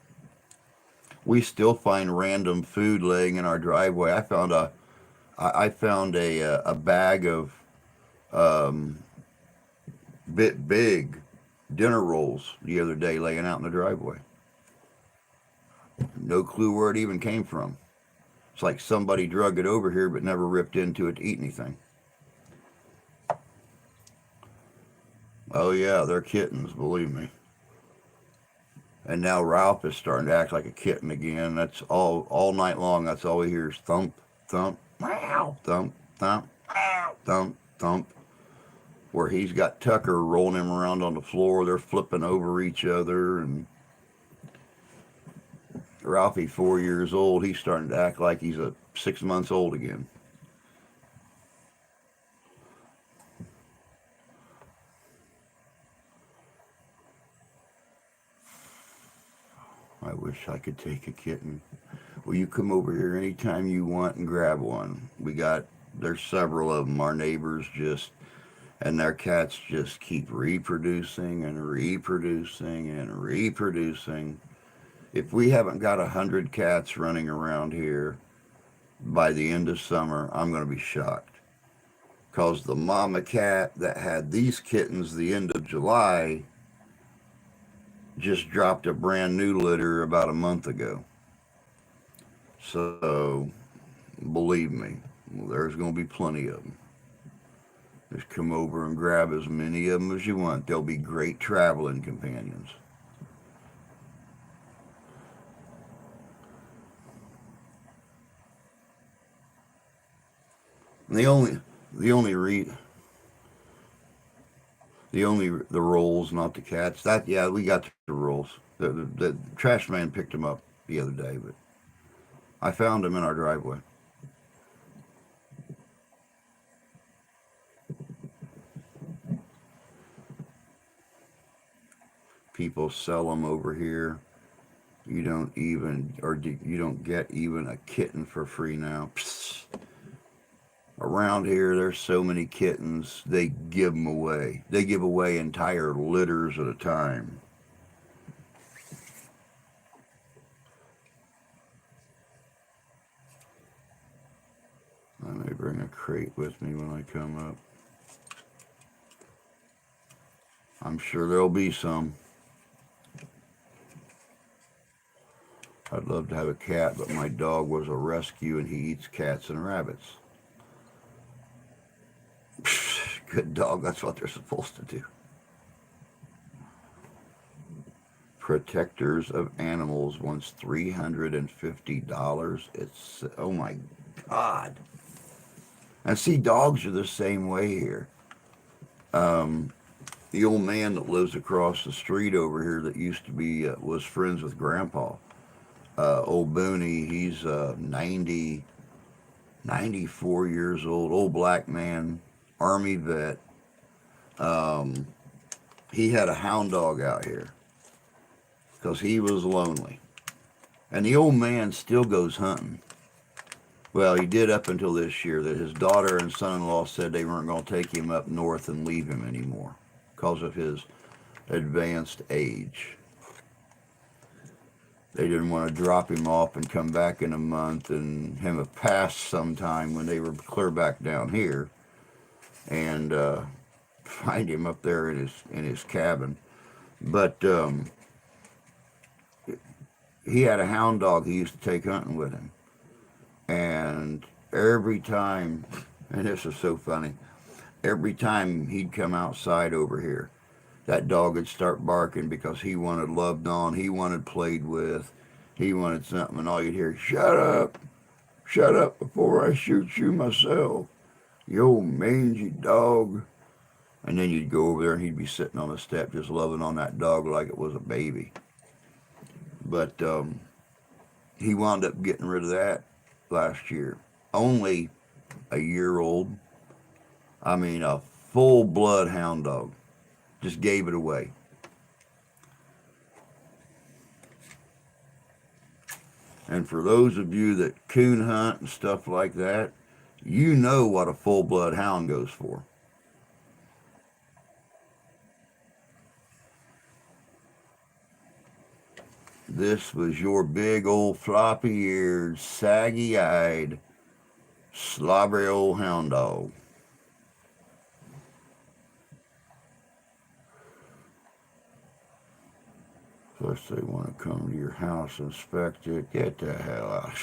We still find random food laying in our driveway. I found a bag of um, big dinner rolls the other day laying out in the driveway. No clue where it even came from. It's like somebody drug it over here but never ripped into it to eat anything. Oh yeah, they're kittens, believe me. And now Ralph is starting to act like a kitten again. That's all night long. That's all he hears: thump, thump, meow, thump, thump, meow, thump, thump. Where he's got Tucker rolling him around on the floor. They're flipping over each other, and Ralphie, 4 years old, he's starting to act like he's 6 months old again. I wish I could take a kitten. Will you come over here anytime you want and grab one? There's several of them. Our neighbors and their cats just keep reproducing and reproducing and reproducing. If we haven't got 100 cats running around here by the end of summer, I'm going to be shocked. Because the mama cat that had these kittens the end of July just dropped a brand new litter about a month ago. So, believe me, there's going to be plenty of them. Just come over and grab as many of them as you want. They'll be great traveling companions. And the only re, the rolls, not the cats. That yeah, we got the rolls. The trash man picked them up the other day, but I found them in our driveway. People sell them over here. You don't get even a kitten for free now. Psst. Around here, there's so many kittens, they give them away. They give away entire litters at a time. I may bring a crate with me when I come up. I'm sure there'll be some. I'd love to have a cat, but my dog was a rescue and he eats cats and rabbits. Good dog, that's what they're supposed to do. protectors of animals wants $350. It's, oh my God. And see, dogs are the same way here. The old man that lives across the street over here that used to be, was friends with Grandpa, old Booney, he's 94 years old, old black man, Army vet. Um, he had a hound dog out here because he was lonely. And the old man still goes hunting. Well, he did up until this year that his daughter and son-in-law said they weren't going to take him up north and leave him anymore because of his advanced age. They didn't want to drop him off and come back in a month and him have passed sometime when they were clear back down here and find him up there in his cabin. But he had a hound dog he used to take hunting with him. And every time, and this is so funny, every time he'd come outside over here, that dog would start barking because he wanted loved on, he wanted played with, he wanted something, and all you'd hear, shut up before I shoot you myself, you old mangy dog. And then you'd go over there and he'd be sitting on the step just loving on that dog like it was a baby. But he wound up getting rid of that last year. Only a year old. I mean, a full-blood hound dog. Just gave it away. And for those of you that coon hunt and stuff like that, you know what a full-blood hound goes for. This was your big old floppy-eared, saggy-eyed, slobbery old hound dog. Plus they want to come to your house and inspect it. Get the hell out.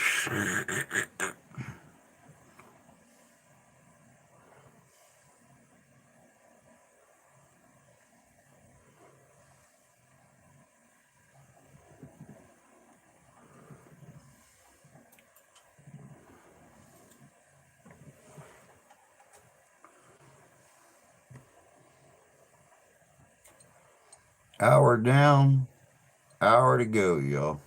Hour down, hour to go, y'all.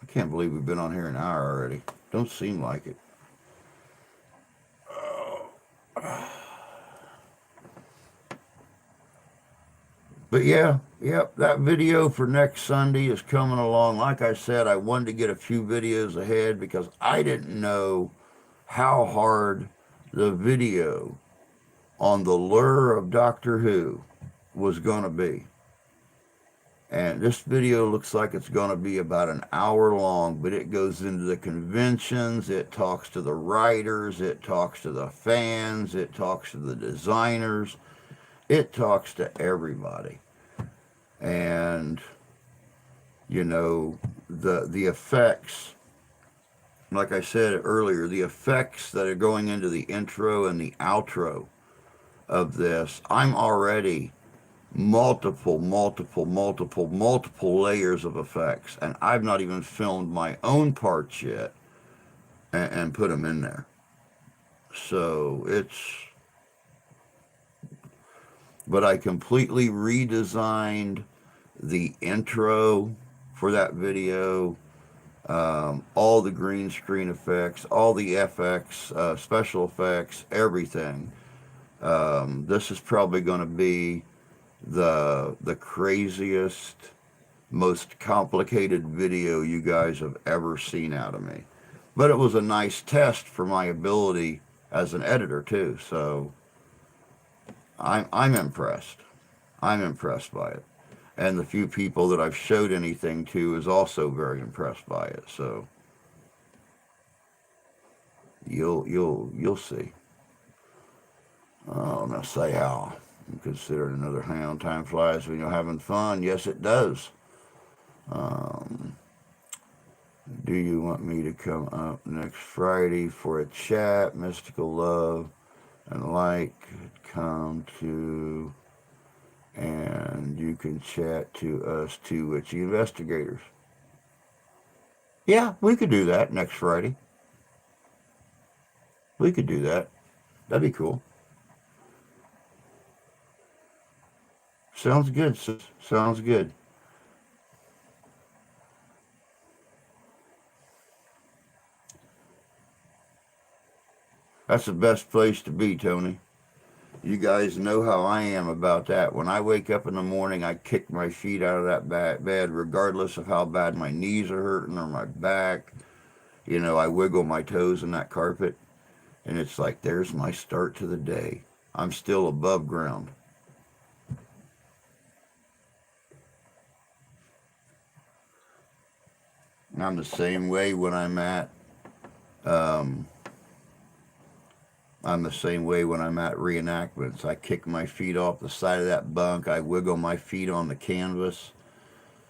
I can't believe we've been on here an hour already. Don't seem like it. But yeah, yep, that video for next Sunday is coming along. Like I said, I wanted to get a few videos ahead because I didn't know how hard the video on the lure of Doctor Who was going to be. And this video looks like it's going to be about an hour long, but it goes into the conventions, it talks to the writers, it talks to the fans, it talks to the designers, it talks to everybody. And, you know, the effects, like I said earlier, the effects that are going into the intro and the outro of this, I'm already multiple layers of effects, and I've not even filmed my own parts yet and put them in there. So but I completely redesigned the intro for that video, all the green screen effects, all the FX, special effects, everything. This is probably going to be the craziest, most complicated video you guys have ever seen out of me. But it was a nice test for my ability as an editor too. So I'm impressed. I'm impressed by it. And the few people that I've showed anything to is also very impressed by it. So you'll see. I'm gonna say how. I'm considering another hound. Time flies when you're having fun. Yes, it does. Do you want me to come up next Friday for a chat? Mystical love and like come to And you can chat to us two witchy investigators. Yeah, we could do that next Friday. We could do that. That'd be cool. Sounds good, sis. Sounds good. That's the best place to be, Tony. You guys know how I am about that. When I wake up in the morning, I kick my feet out of that bed, regardless of how bad my knees are hurting or my back. I wiggle my toes in that carpet, and it's like, there's my start to the day. I'm still above ground. I'm the same way when um, I'm the same way when I'm at reenactments. I kick my feet off the side of that bunk. I wiggle my feet on the canvas.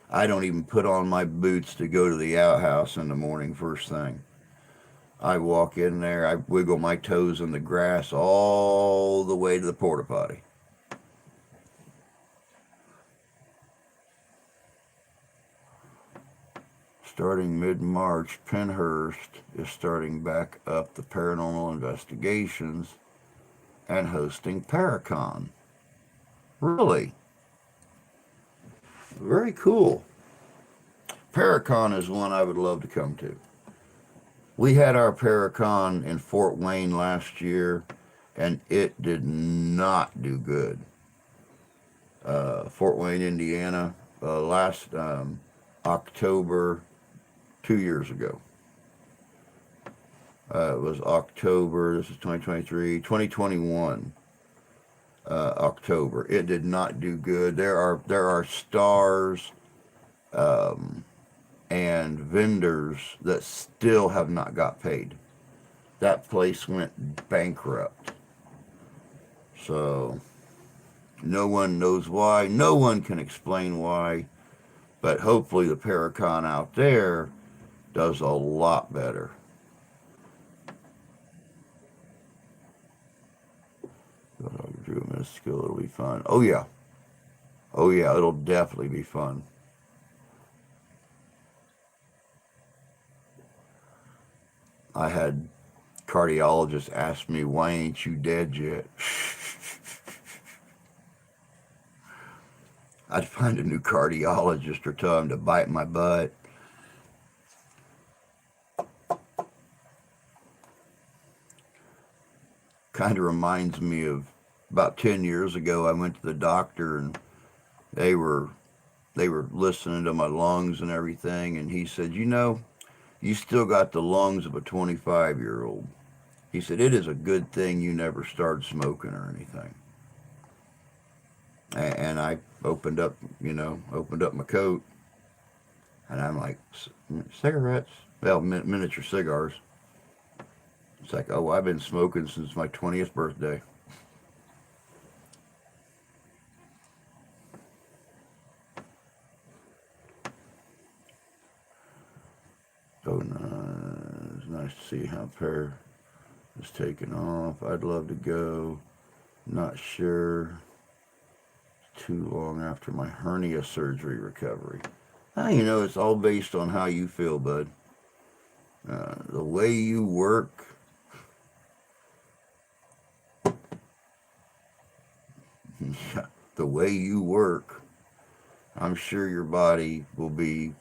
I don't even put on my boots to go to the outhouse in the morning first thing. I walk in there, I wiggle my toes in the grass all the way to the porta potty. Starting mid-March, Pennhurst is starting back up the paranormal investigations and hosting Paracon. Really? Very cool. Paracon is one I would love to come to. We had our Paracon in Fort Wayne last year, and it did not do good. Fort Wayne, Indiana, last October 2 years ago. It was October, this is 2023, 2021, October. It did not do good. There are stars um, and vendors that still have not got paid. That place went bankrupt. So no one knows why. No one can explain why. But hopefully the Paracon out there does a lot better. Drew Mystical, it'll be fun. Oh yeah. Oh yeah, it'll definitely be fun. I had cardiologists ask me, why ain't you dead yet? I'd find a new cardiologist or tell him to bite my butt. Kind of reminds me of about 10 years ago, I went to the doctor and they were they were listening to my lungs and everything, and he said, you still got the lungs of a 25-year-old. He said, it is a good thing you never started smoking or anything. And I opened up my coat, and I'm like, cigarettes? Well, miniature cigars. It's like, oh, I've been smoking since my 20th birthday. So it's nice to see how Pear is taking off. I'd love to go. Not sure. Too long after my hernia surgery recovery. It's all based on how you feel, bud. The way you work, the way you work, I'm sure your body will be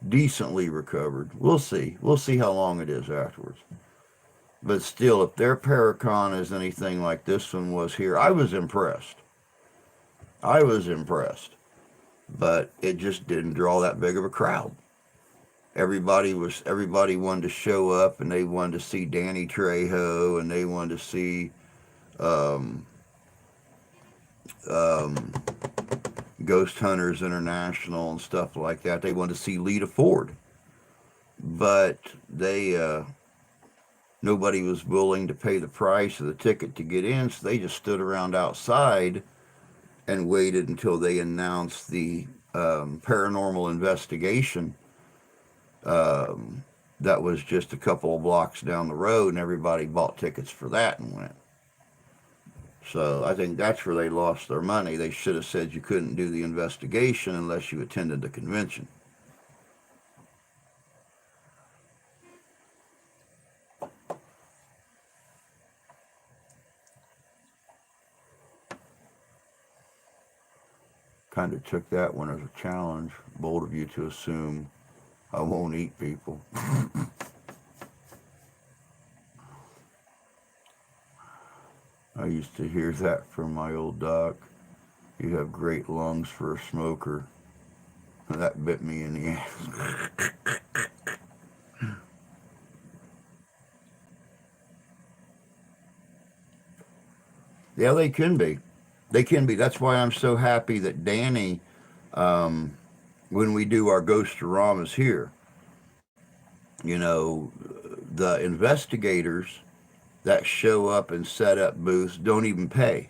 decently recovered. We'll see. We'll see how long it is afterwards. But still, if their Paracon is anything like this one was here, I was impressed. I was impressed. But it just didn't draw that big of a crowd. Everybody wanted to show up, and they wanted to see Danny Trejo, and they wanted to see um, um, Ghost Hunters International and stuff like that. They wanted to see Lita Ford, but nobody was willing to pay the price of the ticket to get in, so they just stood around outside and waited until they announced the paranormal investigation um, that was just a couple of blocks down the road, and everybody bought tickets for that and went. So I think that's where they lost their money. They should have said you couldn't do the investigation unless you attended the convention. Kind of took that one as a challenge. Bold of you to assume I won't eat people. I used to hear that from my old doc. You have great lungs for a smoker. That bit me in the ass. Yeah, they can be. They can be. That's why I'm so happy that Danny, when we do our ghost-ramas here, you know, the investigators that show up and set up booths don't even pay.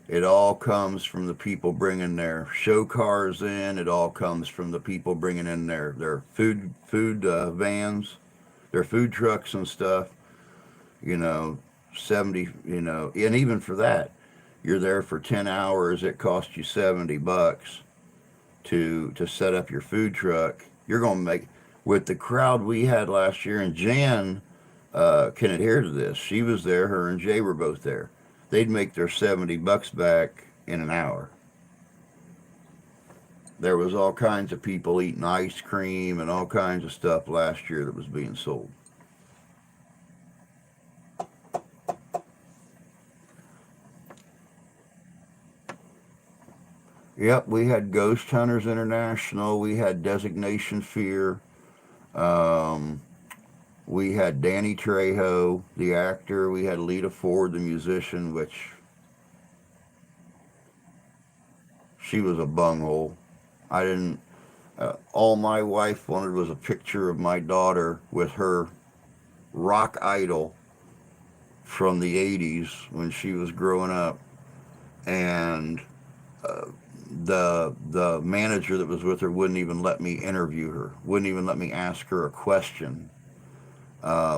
It all comes from the people bringing their show cars in. It all comes from the people bringing in their food vans, their food trucks and stuff. You know, 70. You know, and even for that, you're there for 10 hours. It costs you $70 to set up your food truck. You're going to make with the crowd we had last year, and Jan can adhere to this. She was there. Her and Jay were both there. They'd make their $70 back in an hour. There was all kinds of people eating ice cream and all kinds of stuff last year that was being sold. Yep, we had Ghost Hunters International. We had Designation Fear. Um, we had Danny Trejo, the actor. We had Lita Ford, the musician, which she was a bunghole. I didn't. All my wife wanted was a picture of my daughter with her rock idol from the 80s when she was growing up. And uh, the manager that was with her wouldn't even let me interview her, wouldn't even let me ask her a question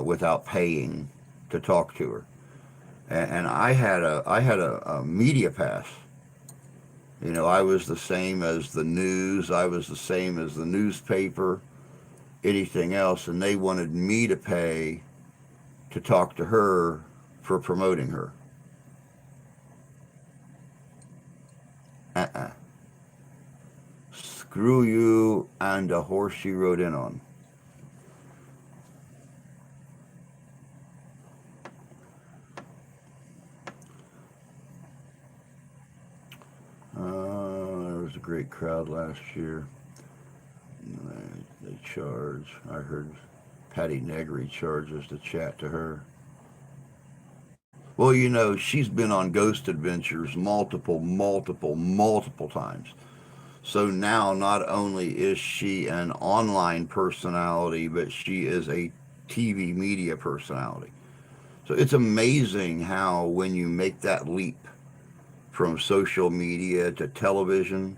without paying to talk to her. And I had a media pass. You know, I was the same as the news. I was the same as the newspaper, anything else, and they wanted me to pay to talk to her for promoting her. Uh-uh. Screw you and the horse you rode in on. There was a great crowd last year. They charge. I heard Patty Negri charges to chat to her. Well, you know, she's been on Ghost Adventures multiple times. So now not only is she an online personality, but she is a TV media personality. So it's amazing how when you make that leap from social media to television,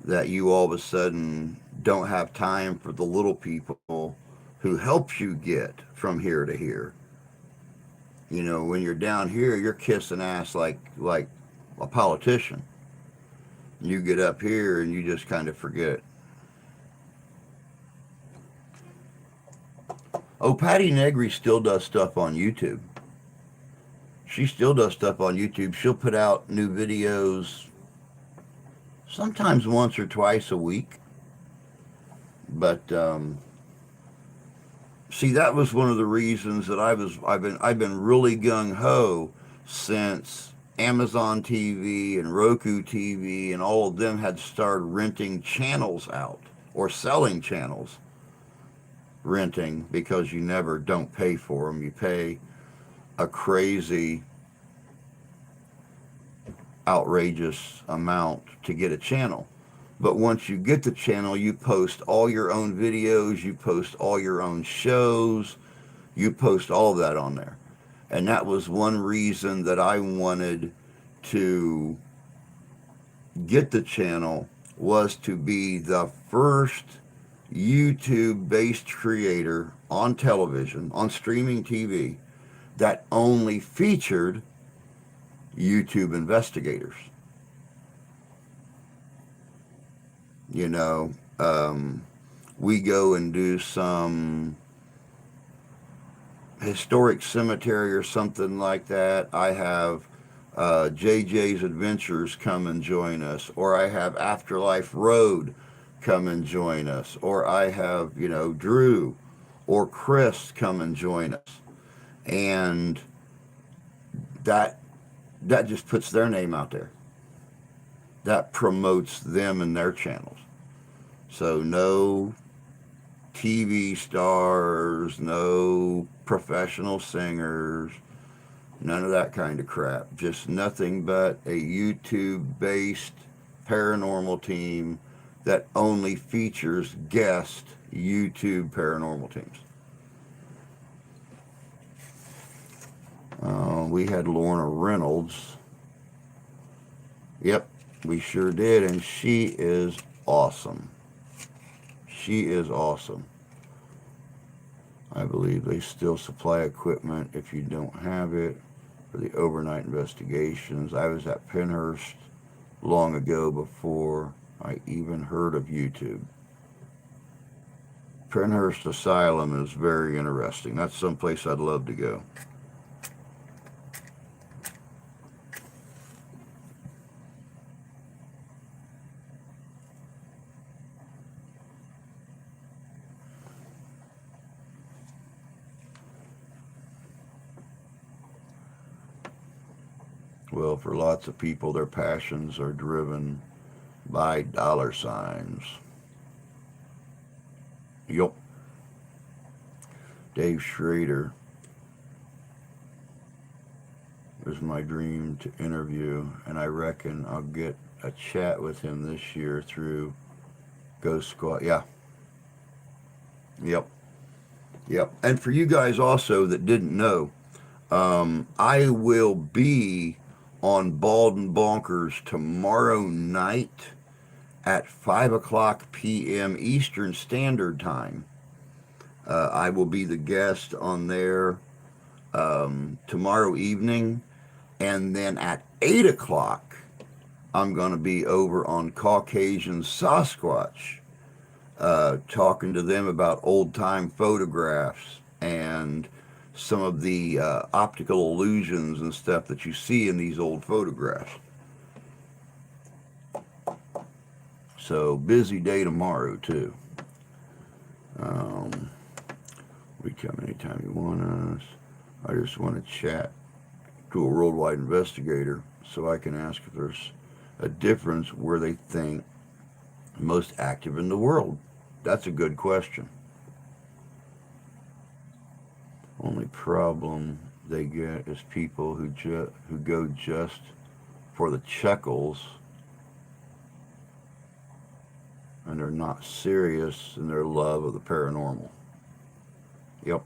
that you all of a sudden don't have time for the little people who helps you get from here to here. You know, when you're down here, you're kissing ass like a politician. You get up here and you just kind of forget. Oh, Patty Negri still does stuff on YouTube. She still does stuff on YouTube. She'll put out new videos sometimes once or twice a week. But see, that was one of the reasons that I've been really gung ho since Amazon TV and Roku TV and all of them had started renting channels out or selling channels, renting, because you never don't pay for them. You pay a crazy, outrageous amount to get a channel. But once you get the channel, you post all your own videos, you post all your own shows, you post all of that on there. And that was one reason that I wanted to get the channel, was to be the first YouTube based creator on television, on streaming TV, that only featured YouTube investigators. You know, we go and do some historic cemetery or something like that. I have JJ's Adventures come and join us, or I have Afterlife Road come and join us, or I have, Drew or Chris come and join us. And that that just puts their name out there. That promotes them and their channels. So no TV stars, no professional singers, none of that kind of crap. Just nothing but a YouTube based paranormal team that only features guest YouTube paranormal teams. We had Lorna Reynolds. Yep, we sure did, and she is awesome. She is awesome. I believe they still supply equipment if you don't have it for the overnight investigations. I was at Penhurst long ago before I even heard of YouTube. Penhurst Asylum is very interesting. That's someplace I'd love to go. Well, for lots of people, their passions are driven by dollar signs. Yup. Dave Schrader is my dream to interview, and I reckon I'll get a chat with him this year through Ghost Squad. Yeah. Yep. Yep. And for you guys also that didn't know, I will be on Bald and Bonkers tomorrow night at 5 o'clock p.m. Eastern Standard Time. I will be the guest on there tomorrow evening. And then at 8 o'clock, I'm going to be over on Caucasian Sasquatch, talking to them about old time photographs and some of the optical illusions and stuff that you see in these old photographs. So busy day tomorrow too. We come anytime you want us. I just want to chat to a worldwide investigator so I can ask if there's a difference where they think most active in the world. That's a good question. Only problem they get is people who go just for the chuckles and they're not serious in their love of the paranormal. Yep.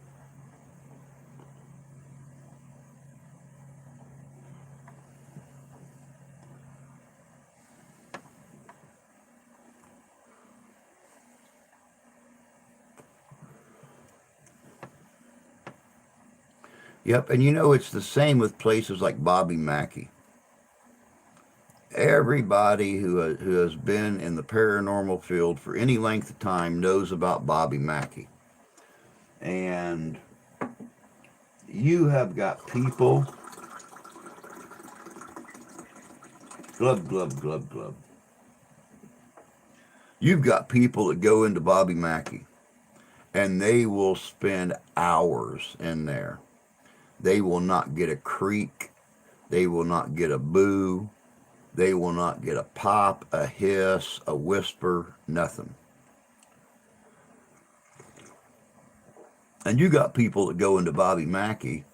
Yep, and it's the same with places like Bobby Mackey. Everybody who has been in the paranormal field for any length of time knows about Bobby Mackey. And you have got people, glub, glub, glub, glub. You've got people that go into Bobby Mackey and they will spend hours in there. They will not get a creak. They will not get a boo. They will not get a pop, a hiss, a whisper, nothing. And you got people that go into Bobby Mackey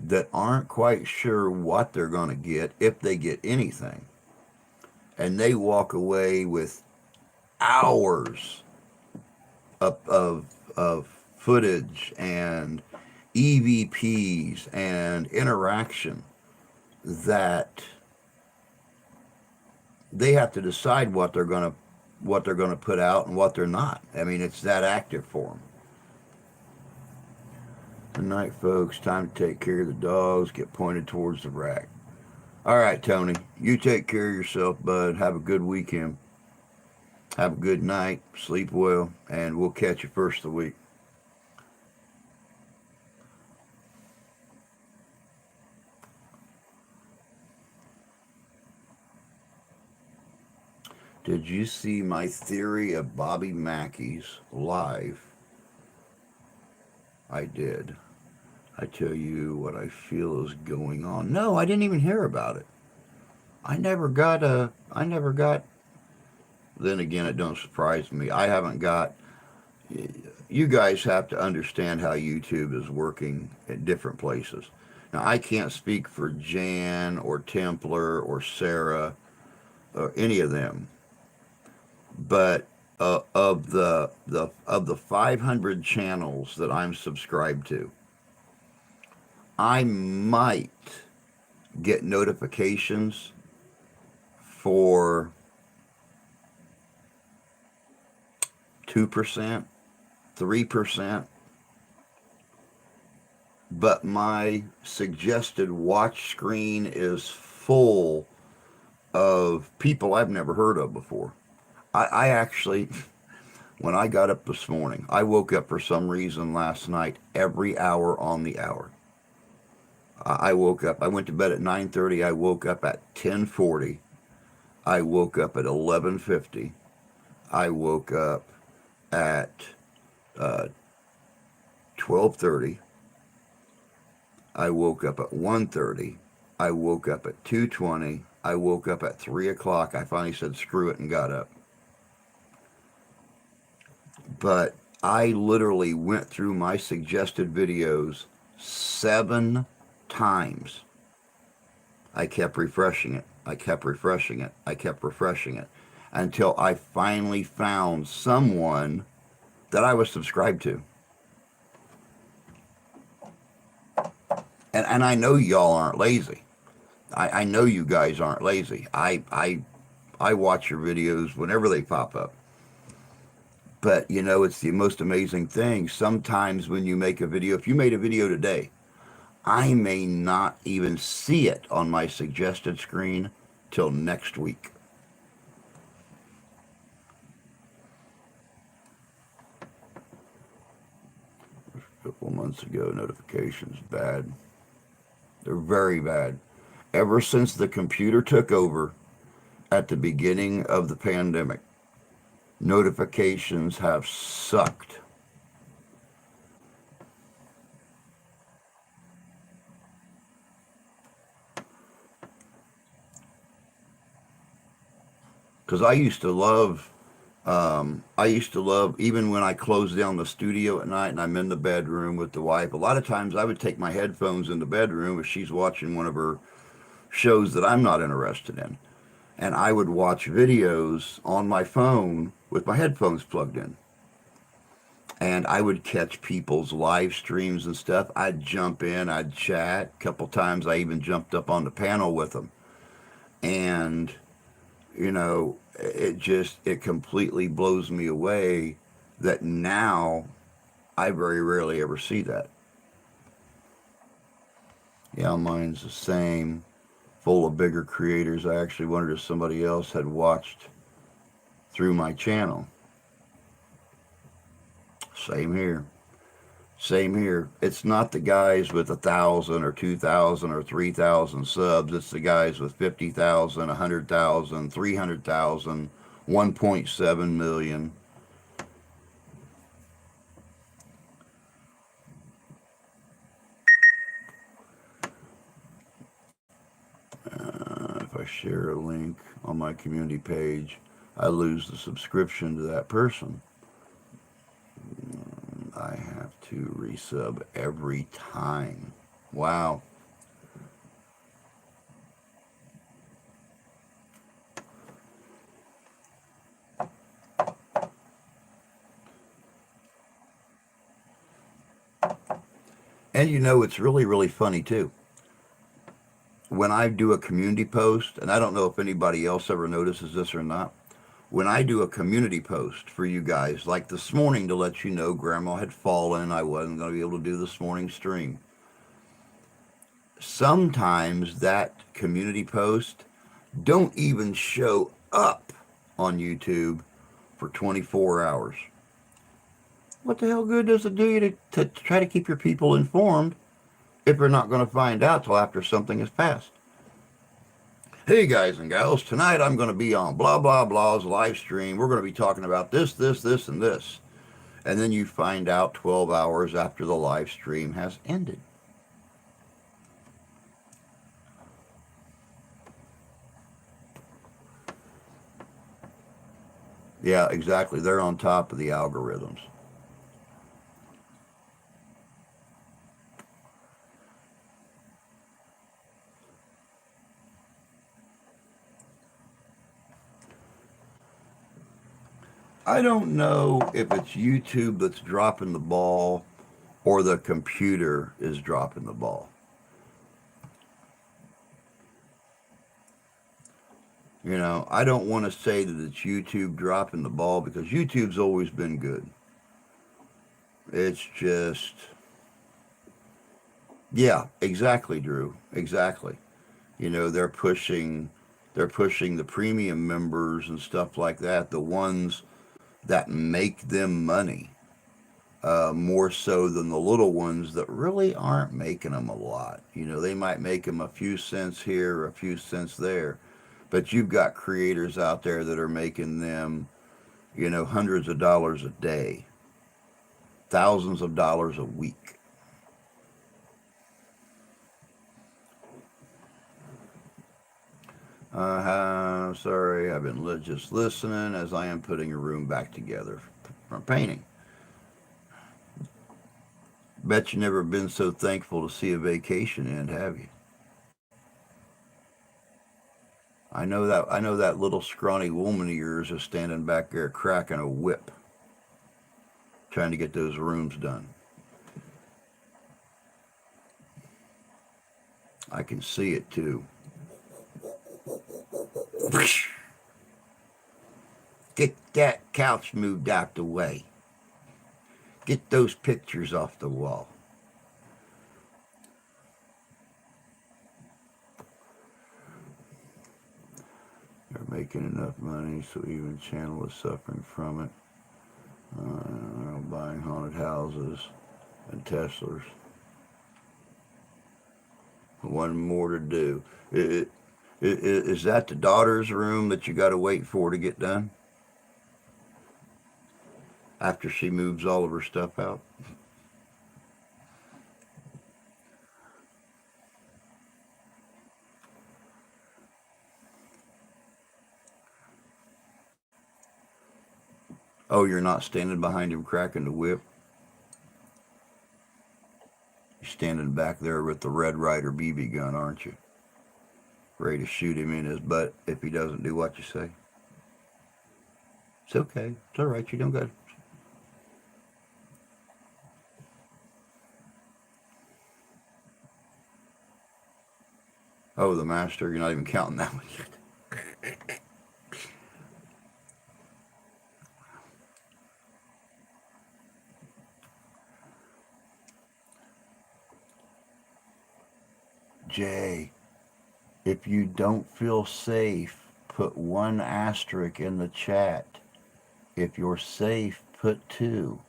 that aren't quite sure what they're going to get, if they get anything. And they walk away with hours of footage and EVPs and interaction that they have to decide what they're going to put out and what they're not. I mean, it's that active for them. Good night, folks. Time to take care of the dogs. Get pointed towards the rack. All right, Tony. You take care of yourself, bud. Have a good weekend. Have a good night. Sleep well, and we'll catch you first of the week. Did you see my theory of Bobby Mackey's live? I did. I tell you what I feel is going on. No, I didn't even hear about it. I never got a. I never got. Then again, it don't surprise me. I haven't got. You guys have to understand how YouTube is working at different places. Now, I can't speak for Jan or Templar or Sarah or any of them, but of the 500 channels that I'm subscribed to, I might get notifications for 2%, 3%, but my suggested watch screen is full of people I've never heard of before. I actually, when I got up this morning, I woke up for some reason last night every hour on the hour. I woke up, I went to bed at 9:30, I woke up at 10:40, I woke up at 11:50, I woke up at uh, 12:30, I woke up at 1:30, I woke up at 2:20, I woke up at 3 o'clock. I finally said screw it and got up. But I literally went through my suggested videos 7 times. I kept refreshing it. I kept refreshing it. I kept refreshing it until I finally found someone that I was subscribed to. And I know y'all aren't lazy. I know you guys aren't lazy. I watch your videos whenever they pop up. But you know, it's the most amazing thing. Sometimes when you make a video, if you made a video today, I may not even see it on my suggested screen till next week. A couple of months ago, notifications bad. They're very bad. Ever since the computer took over at the beginning of the pandemic, notifications have sucked. Because I used to love, even when I closed down the studio at night and I'm in the bedroom with the wife, a lot of times I would take my headphones in the bedroom if she's watching one of her shows that I'm not interested in. And I would watch videos on my phone with my headphones plugged in. And I would catch people's live streams and stuff. I'd jump in, I'd chat. A couple times I even jumped up on the panel with them. And, it completely blows me away that now I very rarely ever see that. Yeah, mine's the same, full of bigger creators. I actually wondered if somebody else had watched through my channel. Same here. Same here. It's not the guys with 1,000 or 2,000 or 3,000 subs. It's the guys with 50,000, 100,000, 300,000, 1.7 million. If I share a link on my community page, I lose the subscription to that person. I have to resub every time. Wow. And it's really, really funny too. When I do a community post, and I don't know if anybody else ever notices this or not, when I do a community post for you guys, like this morning to let you know Grandma had fallen, I wasn't going to be able to do this morning's stream. sometimes that community post don't even show up on YouTube for 24 hours. What the hell good does it do you to try to keep your people informed if they're not going to find out till after something has passed? Hey guys and gals, tonight I'm going to be on blah blah blah's live stream. We're going to be talking about this, and this. And then you find out 12 hours after the live stream has ended. Yeah, exactly. They're on top of the algorithms. I don't know if it's YouTube that's dropping the ball or the computer is dropping the ball. You know, I don't want to say that it's YouTube dropping the ball because YouTube's always been good. It's just, yeah, exactly, Drew. Exactly. You know, they're pushing the premium members and stuff like that, the ones that make them money, more so than the little ones that really aren't making them a lot. You know, they might make them a few cents here or a few cents there, but you've got creators out there that are making them, hundreds of dollars a day, thousands of dollars a week. Sorry, I've been just listening as I am putting a room back together from painting. Bet you never been so thankful to see a vacation end, have you? I know that little scrawny woman of yours is standing back there cracking a whip, trying to get those rooms done. I can see it too. Get that couch moved out the way. Get those pictures off the wall. They're making enough money so even Channel is suffering from it. They're buying haunted houses and Teslas. One more to do. Is that the daughter's room that you got to wait for to get done after she moves all of her stuff out? Oh, you're not standing behind him cracking the whip. You're standing back there with the Red Ryder BB gun, aren't you? Ready to shoot him in his butt if he doesn't do what you say. It's okay. It's all right. You don't got. Oh, the master. You're not even counting that one yet. Jay, if you don't feel safe, put one asterisk in the chat. If you're safe, put two.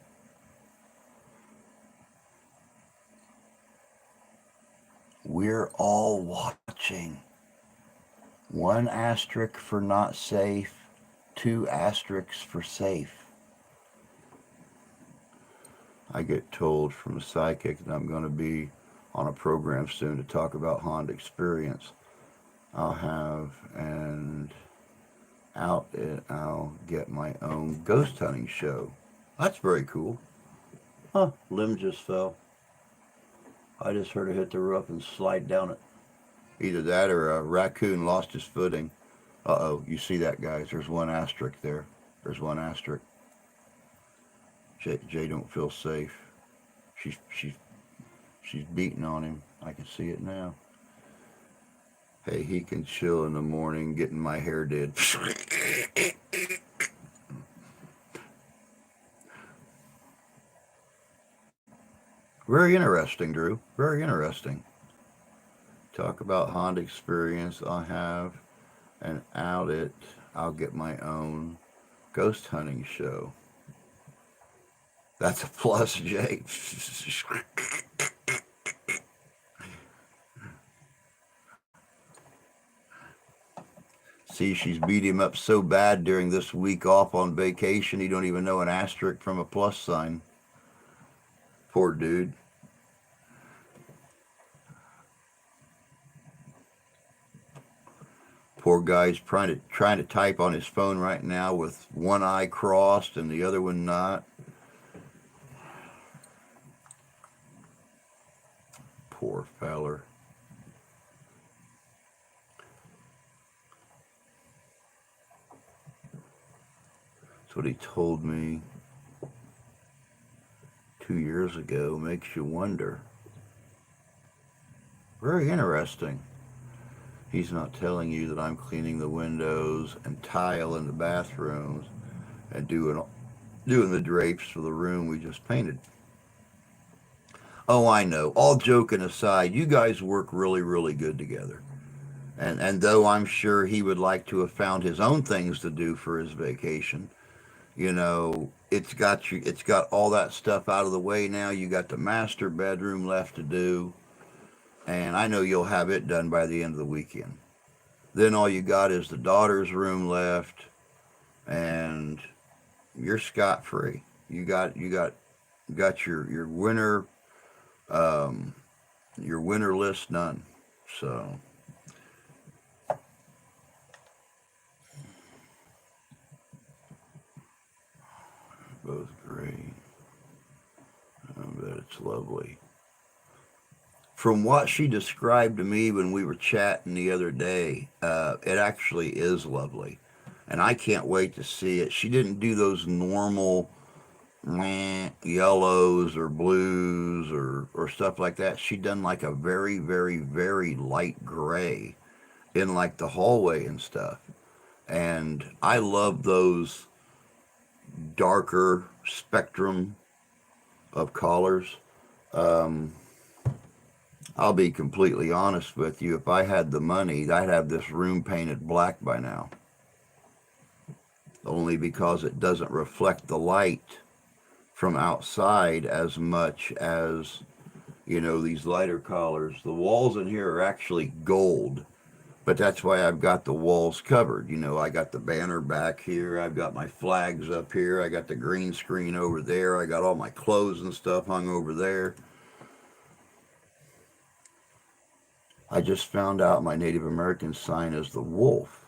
We're all watching. One asterisk for not safe, two asterisks for safe. I get told from a psychic that I'm going to be on a program soon to talk about Honda experience. I'll have and out it I'll get my own ghost hunting show. That's very cool. Huh, limb just fell. I just heard it hit the roof and slide down it. Either that or a raccoon lost his footing. Uh-oh, you see that, guys? There's one asterisk there. There's one asterisk. Jay don't feel safe. She's beating on him. I can see it now. Hey, he can chill in the morning getting my hair did. Very interesting, Drew. Very interesting. Talk about Honda experience. I have an outlet. I'll get my own ghost hunting show. That's a plus, Jay. See, she's beat him up so bad during this week off on vacation, he don't even know an asterisk from a plus sign. Poor dude. Poor guy's trying to type on his phone right now with one eye crossed and the other one not. Poor feller. That's what he told me 2 years ago. Makes you wonder. Very interesting. He's not telling you that I'm cleaning the windows and tile in the bathrooms and doing the drapes for the room we just painted. Oh, I know. All joking aside, you guys work really, really good together. And though I'm sure he would like to have found his own things to do for his vacation, it's got all that stuff out of the way now. You got the master bedroom left to do, and I know you'll have it done by the end of the weekend. Then all you got is the daughter's room left, and you're scot free. You got um, your winter list done. So both great. I bet it's lovely. From what she described to me when we were chatting the other day, it actually is lovely, and I can't wait to see it. She didn't do those normal yellows or blues or stuff like that. She done like a very, very, very light gray in like the hallway and stuff. And I love those darker spectrum of colors. Um, I'll be completely honest with you. If I had the money, I'd have this room painted black by now. Only because it doesn't reflect the light from outside as much as, these lighter colors. The walls in here are actually gold, but that's why I've got the walls covered. I got the banner back here. I've got my flags up here. I got the green screen over there. I got all my clothes and stuff hung over there. I just found out my Native American sign is the wolf,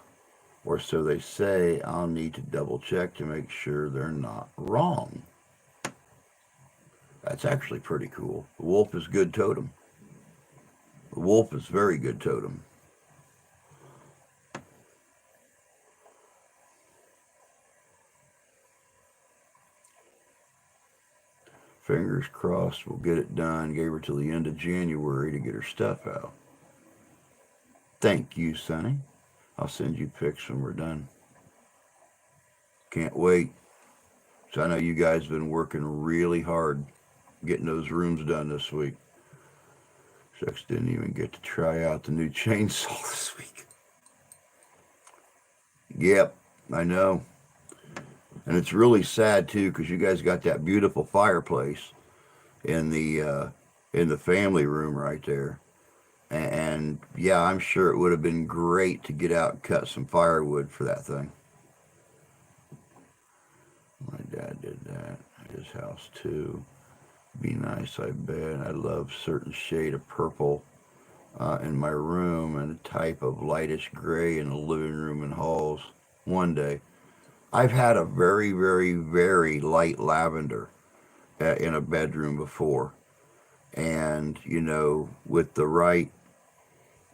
or so they say. I'll need to double check to make sure they're not wrong. That's actually pretty cool. The wolf is good totem. The wolf is very good totem. Fingers crossed we'll get it done. Gave her till the end of January to get her stuff out. Thank you, Sonny. I'll send you pics when we're done. Can't wait. So I know you guys have been working really hard getting those rooms done this week. Shucks, didn't even get to try out the new chainsaw this week. Yep, I know. And it's really sad too because you guys got that beautiful fireplace in the family room right there. And yeah, I'm sure it would have been great to get out and cut some firewood for that thing. My dad did that at his house too. Be nice, I bet. I love certain shade of purple in my room and a type of lightish gray in the living room and halls. One day, I've had a very, very, very light lavender in a bedroom before, and with the right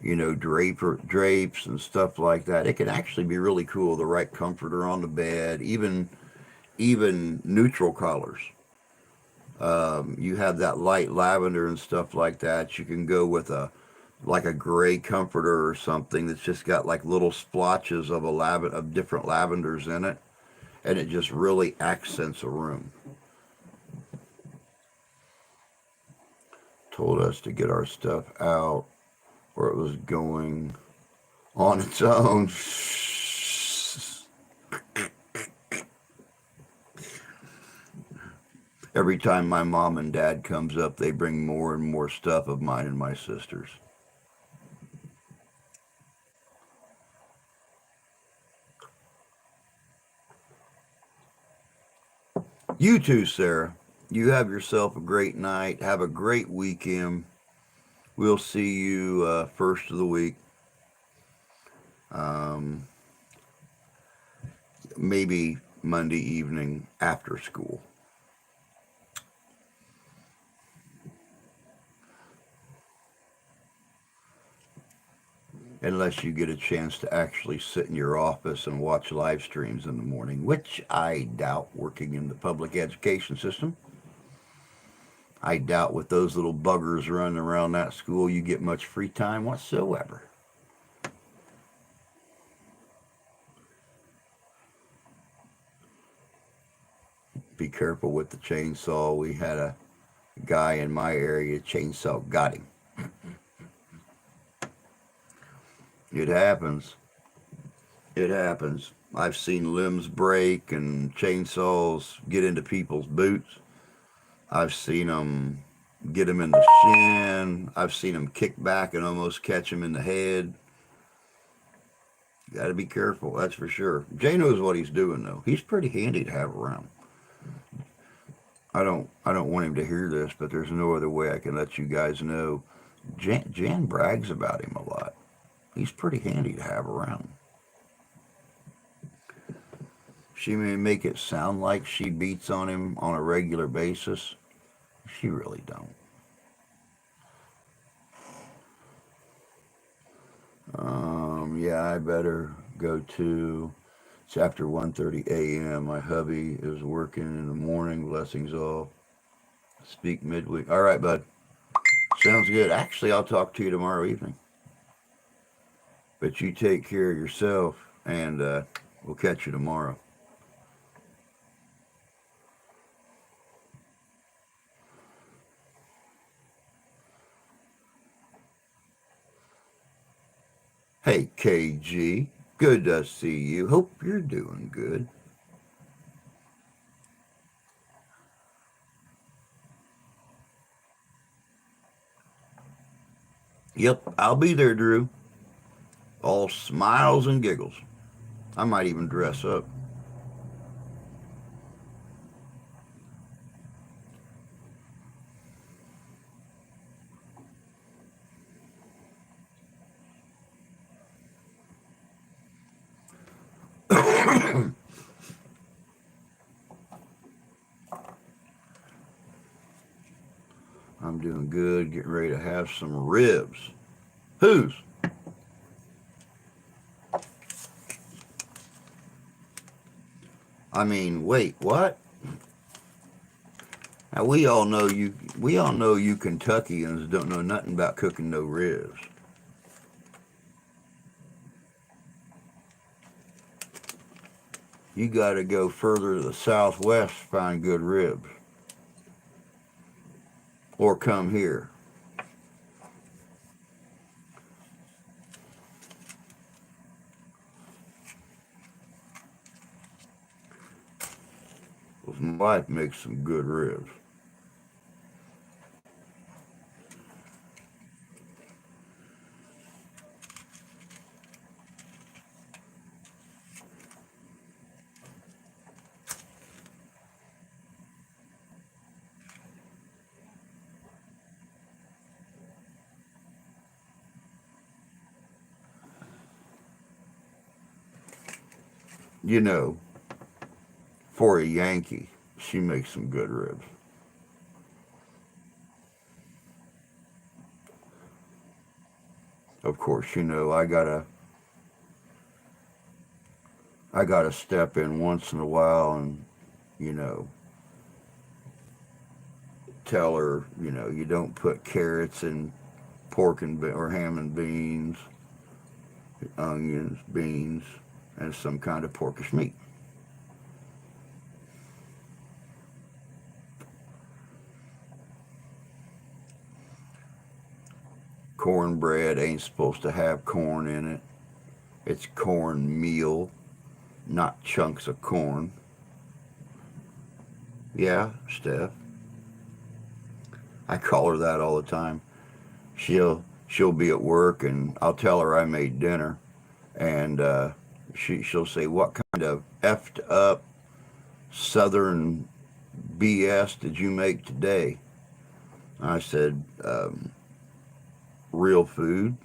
drapes and stuff like that, it can actually be really cool. The right comforter on the bed, even neutral colors. You have that light lavender and stuff like that. You can go with a gray comforter or something that's just got like little splotches of different lavenders in it, and it just really accents a room. Told us to get our stuff out or it was going on its own. Every time my mom and dad comes up, they bring more and more stuff of mine and my sister's. You too, Sarah. You have yourself a great night. Have a great weekend. We'll see you first of the week. Um, maybe Monday evening after school. Unless you get a chance to actually sit in your office and watch live streams in the morning, which I doubt working in the public education system. I doubt with those little buggers running around that school you get much free time whatsoever. Be careful with the chainsaw. We had a guy in my area, chainsaw got him. It happens. It happens. I've seen limbs break and chainsaws get into people's boots. I've seen them get them in the shin. I've seen them kick back and almost catch him in the head. Got to be careful, that's for sure. Jay knows what he's doing though. He's pretty handy to have around. I don't want him to hear this, but there's no other way I can let you guys know. Jan brags about him a lot. He's pretty handy to have around. She may make it sound like she beats on him on a regular basis. She really don't. Yeah, I better go to. It's after 1:30 a.m. My hubby is working in the morning. Blessings all. Speak midweek. All right, bud. Sounds good. Actually, I'll talk to you tomorrow evening. But you take care of yourself, and we'll catch you tomorrow. Hey, KG. Good to see you. Hope you're doing good. Yep, I'll be there, Drew. All smiles and giggles. I might even dress up. I'm doing good. Getting ready to have some ribs. Whose? I mean, wait, what? Now we all know you. We all know you Kentuckians don't know nothing about cooking no ribs. You got to go further to the southwest to find good ribs, or come here. My wife makes some good ribs. You know, for a Yankee, she makes some good ribs. Of course, you know I gotta step in once in a while and you know tell her you don't put carrots in pork and or ham and beans, onions, beans, and some kind of porkish meat. Cornbread ain't supposed to have corn in it. It's cornmeal, not chunks of corn. Yeah, Steph. I call her that all the time. She'll be at work and I'll tell her I made dinner and she'll say, "What kind of effed up Southern BS did you make today?" I said, "Real food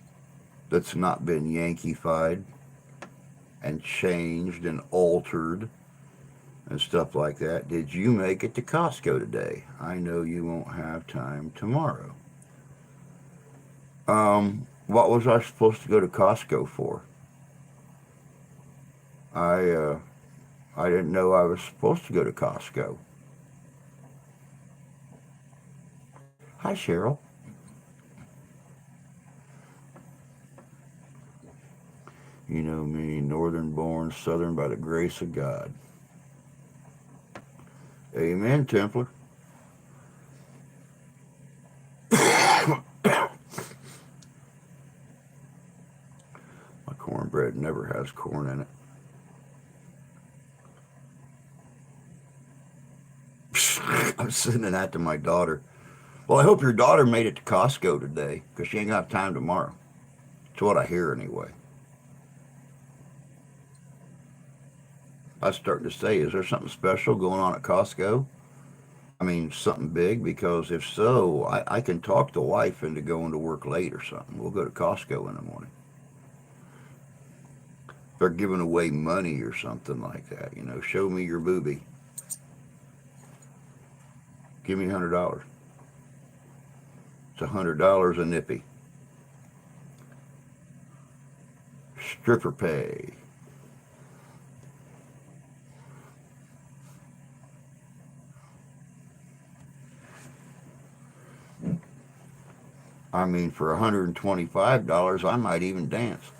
that's not been Yankeefied and changed and altered and stuff like that. Did you make it to Costco today? I know you won't have time tomorrow." What was I supposed to go to Costco for? I uh, I didn't know I was supposed to go to Costco. Hi, Cheryl. You know me, northern born, southern by the grace of God. Amen, Templar. My cornbread never has corn in it. I'm sending that to my daughter. Well, I hope your daughter made it to Costco today because she ain't got time tomorrow. That's what I hear anyway. I was starting to say, is there something special going on at Costco? I mean, something big? Because if so, I can talk the wife into going to work late or something. We'll go to Costco in the morning. They're giving away money or something like that. Show me your booby. Give me $100. It's $100 a nippy. Stripper pay. I mean, for $125, I might even dance.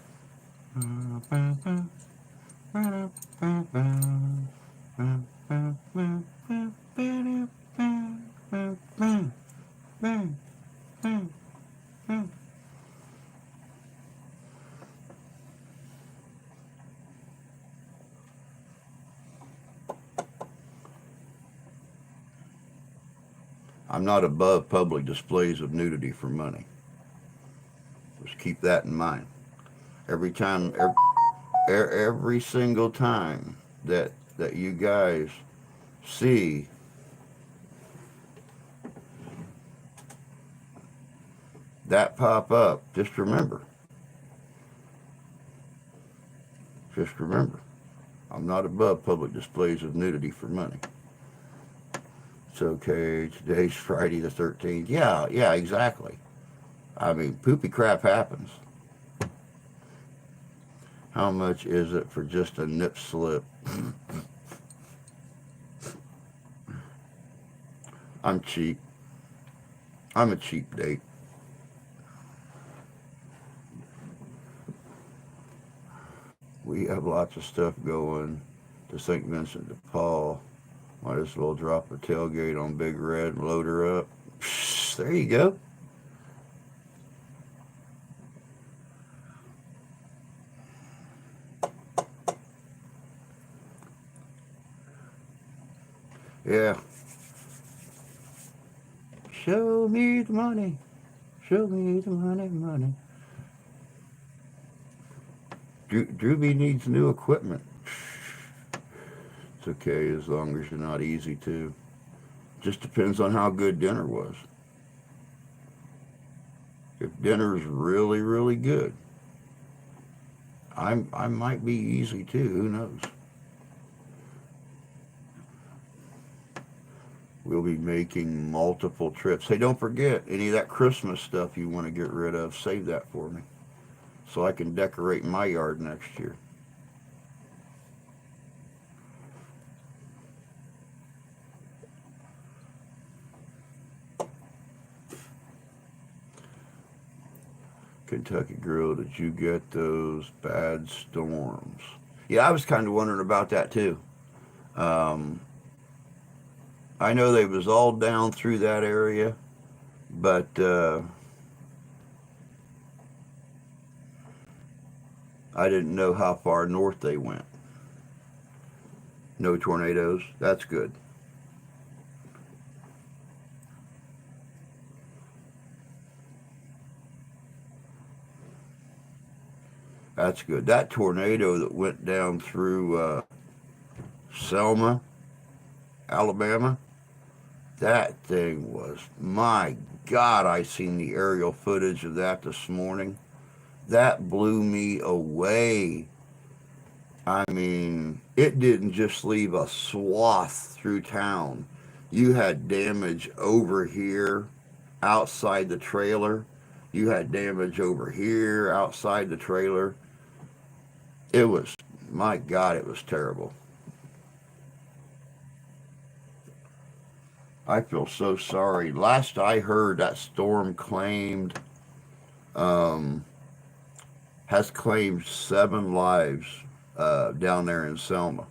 I'm not above public displays of nudity for money. Just keep that in mind. Every time, every single time that you guys see that pop up, just remember, I'm not above public displays of nudity for money. It's okay. Today's Friday the 13th. Yeah, yeah, exactly. I mean, poopy crap happens. How much is it for just a nip slip? I'm cheap. I'm a cheap date. We have lots of stuff going to St. Vincent de Paul. Might as well drop a tailgate on Big Red and load her up. Psh, there you go. Yeah. Show me the money. Show me the money, money. Drewby needs new equipment. It's okay as long as you're not easy to. Just depends on how good dinner was. If dinner's really, really good, I might be easy too. Who knows? We'll be making multiple trips. Hey, don't forget any of that Christmas stuff you want to get rid of. Save that for me so I can decorate my yard next year. Kentucky Grill, did you get those bad storms? Yeah, I was kind of wondering about that too. Um, I know they was all down through that area, but I didn't know how far north they went. No tornadoes. That's good. That's good. That tornado that went down through Selma, Alabama, that thing was, my God, I seen the aerial footage of that this morning. That blew me away. I mean, it didn't just leave a swath through town. You had damage over here outside the trailer. You had damage over here outside the trailer. It was, my God, it was terrible. I feel so sorry. Last I heard, that storm um, has claimed 7 lives down there in Selma.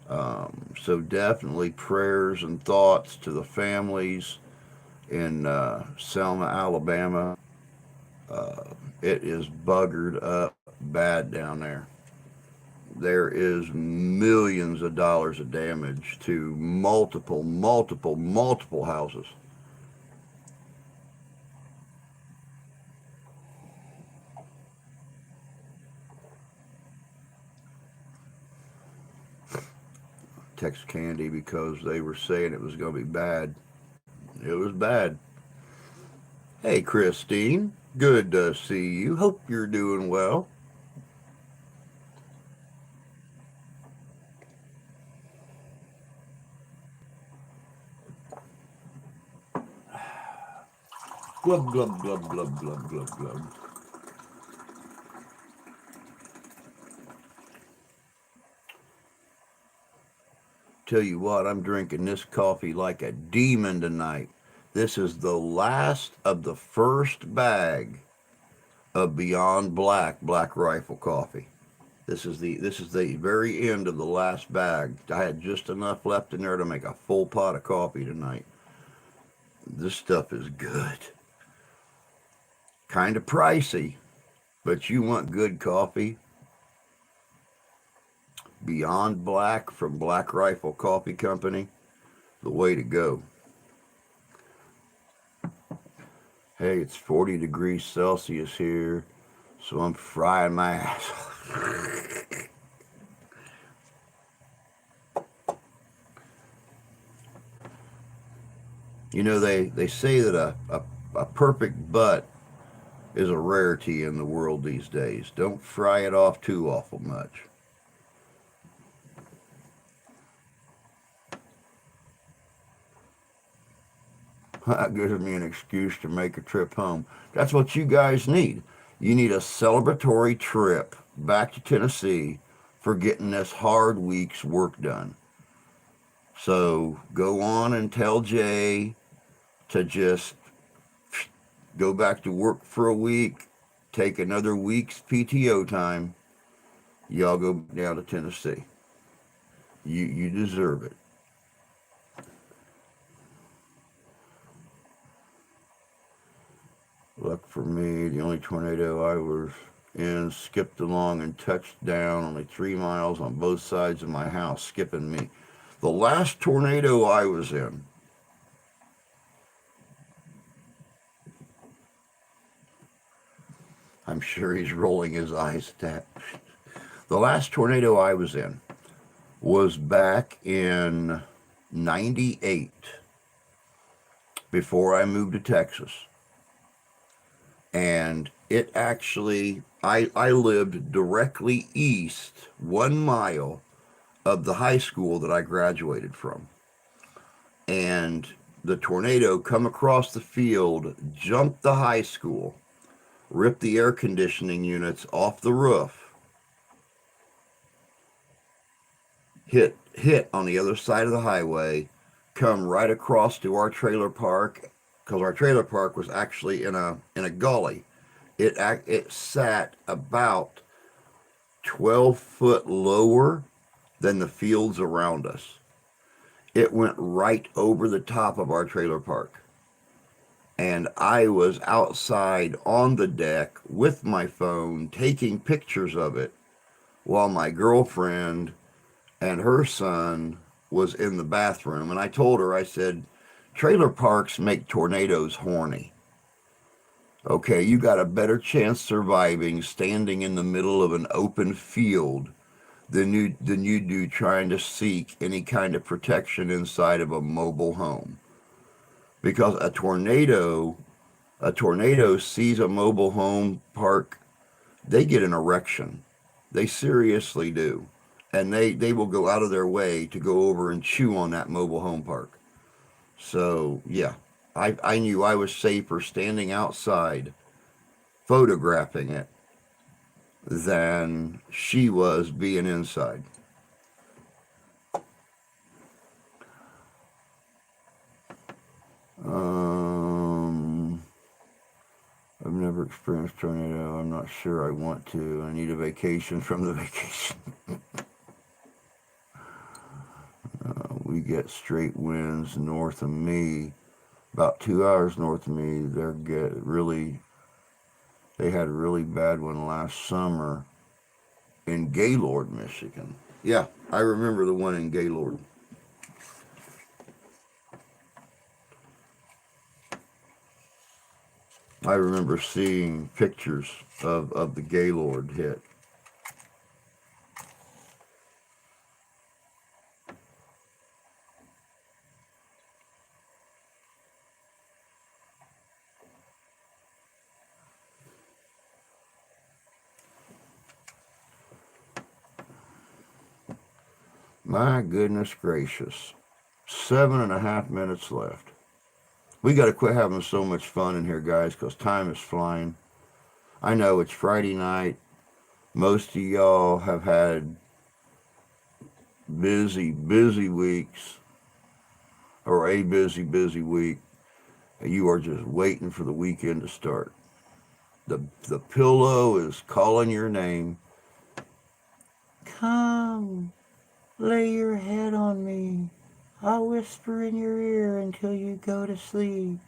So definitely prayers and thoughts to the families in Selma, Alabama. Uh, it is buggered up bad down there. There is millions of dollars of damage to multiple houses. Text Candy because they were saying it was going to be bad. It was bad. Hey, Christine. Good to see you. Hope you're doing well. Glub, glub, glub, glub, glub, glub, glub. Tell you what, I'm drinking this coffee like a demon tonight. This is the last of the first bag of Beyond Black Rifle coffee. This is the very end of the last bag. I had just enough left in there to make a full pot of coffee tonight. This stuff is good. Kind of pricey, but you want good coffee? Beyond Black from Black Rifle Coffee Company, the way to go. Hey, it's 40 degrees Celsius here, so I'm frying my ass off. You know, they say that a perfect butt is a rarity in the world these days. Don't fry it off too awful much. That gives me an excuse to make a trip home. That's what you guys need. You need a celebratory trip back to Tennessee for getting this hard week's work done. So go on and tell Jay to just go back to work for a week, take another week's PTO time. Y'all go down to Tennessee. You deserve it. Luck for me, the only tornado I was in skipped along and touched down only 3 miles on both sides of my house, skipping me. The last tornado I was in, I'm sure he's rolling his eyes at that. The last tornado I was in was back in 98 before I moved to Texas. And it actually, I lived directly east 1 mile of the high school that I graduated from. And the tornado come across the field, jumped the high school, ripped the air conditioning units off the roof, hit on the other side of the highway, come right across to our trailer park, because our trailer park was actually in a gully. It sat about 12 foot lower than the fields around us. It went right over the top of our trailer park. And I was outside on the deck with my phone taking pictures of it while my girlfriend and her son was in the bathroom. And I told her, I said, trailer parks make tornadoes horny. Okay, you got a better chance surviving standing in the middle of an open field than you do trying to seek any kind of protection inside of a mobile home. Because a tornado sees a mobile home park, they get an erection. They seriously do. And they will go out of their way to go over and chew on that mobile home park. So, yeah, I knew I was safer standing outside photographing it than she was being inside. Um, I've never experienced tornado. I'm not sure I want to. I need a vacation from the vacation. We get straight winds north of me, about 2 hours north of me. They had a really bad one last summer in Gaylord, Michigan. Yeah, I remember the one in Gaylord. I remember seeing pictures of the Gaylord hit. My goodness gracious. 7.5 minutes left. We got to quit having so much fun in here, guys, because time is flying. I know it's Friday night. Most of y'all have had busy, busy weeks, or a busy, busy week. And you are just waiting for the weekend to start. The pillow is calling your name. Come, lay your head on me. I'll whisper in your ear until you go to sleep.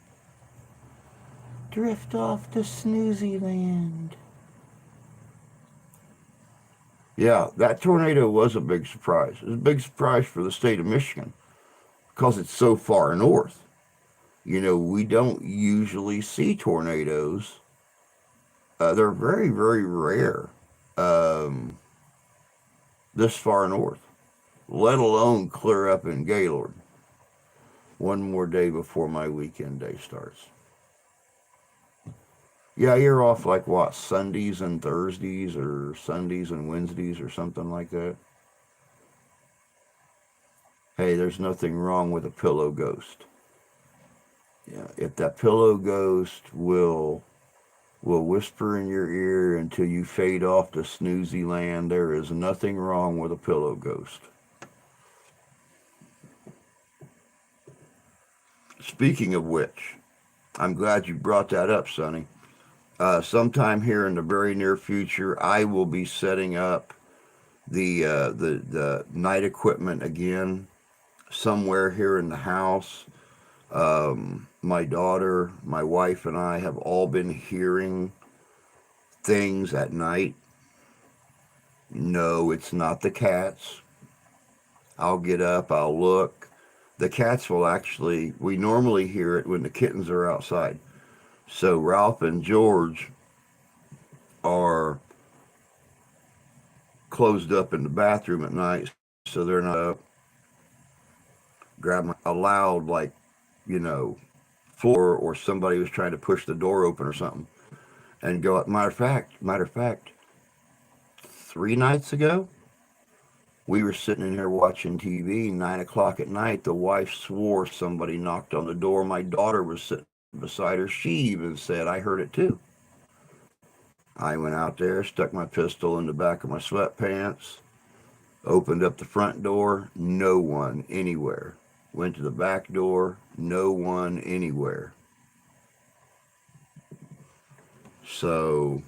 Drift off to snoozy land. Yeah, that tornado was a big surprise. It was a big surprise for the state of Michigan because it's so far north. We don't usually see tornadoes. They're very, very rare um, this far north, let alone clear up in Gaylord. One more day before my weekend day starts. Yeah, you're off like what, Sundays and Thursdays or Sundays and Wednesdays or something like that. Hey, there's nothing wrong with a pillow ghost. Yeah, if that pillow ghost will whisper in your ear until you fade off to snoozy land, there is nothing wrong with a pillow ghost. Speaking of which, I'm glad you brought that up, Sonny. Sometime here in the very near future, I will be setting up the night equipment again somewhere here in the house. My daughter, my wife, and I have all been hearing things at night. No, it's not the cats. I'll get up, I'll look. The cats will actually, we normally hear it when the kittens are outside. So Ralph and George are closed up in the bathroom at night, so they're not up. Grab a loud, like, you know, floor, or somebody was trying to push the door open or something. And go, matter of fact, 3 nights ago, we were sitting in here watching TV, 9 o'clock at night. The wife swore somebody knocked on the door. My daughter was sitting beside her. She even said, I heard it too. I went out there, stuck my pistol in the back of my sweatpants, opened up the front door, no one anywhere. Went to the back door, no one anywhere. So,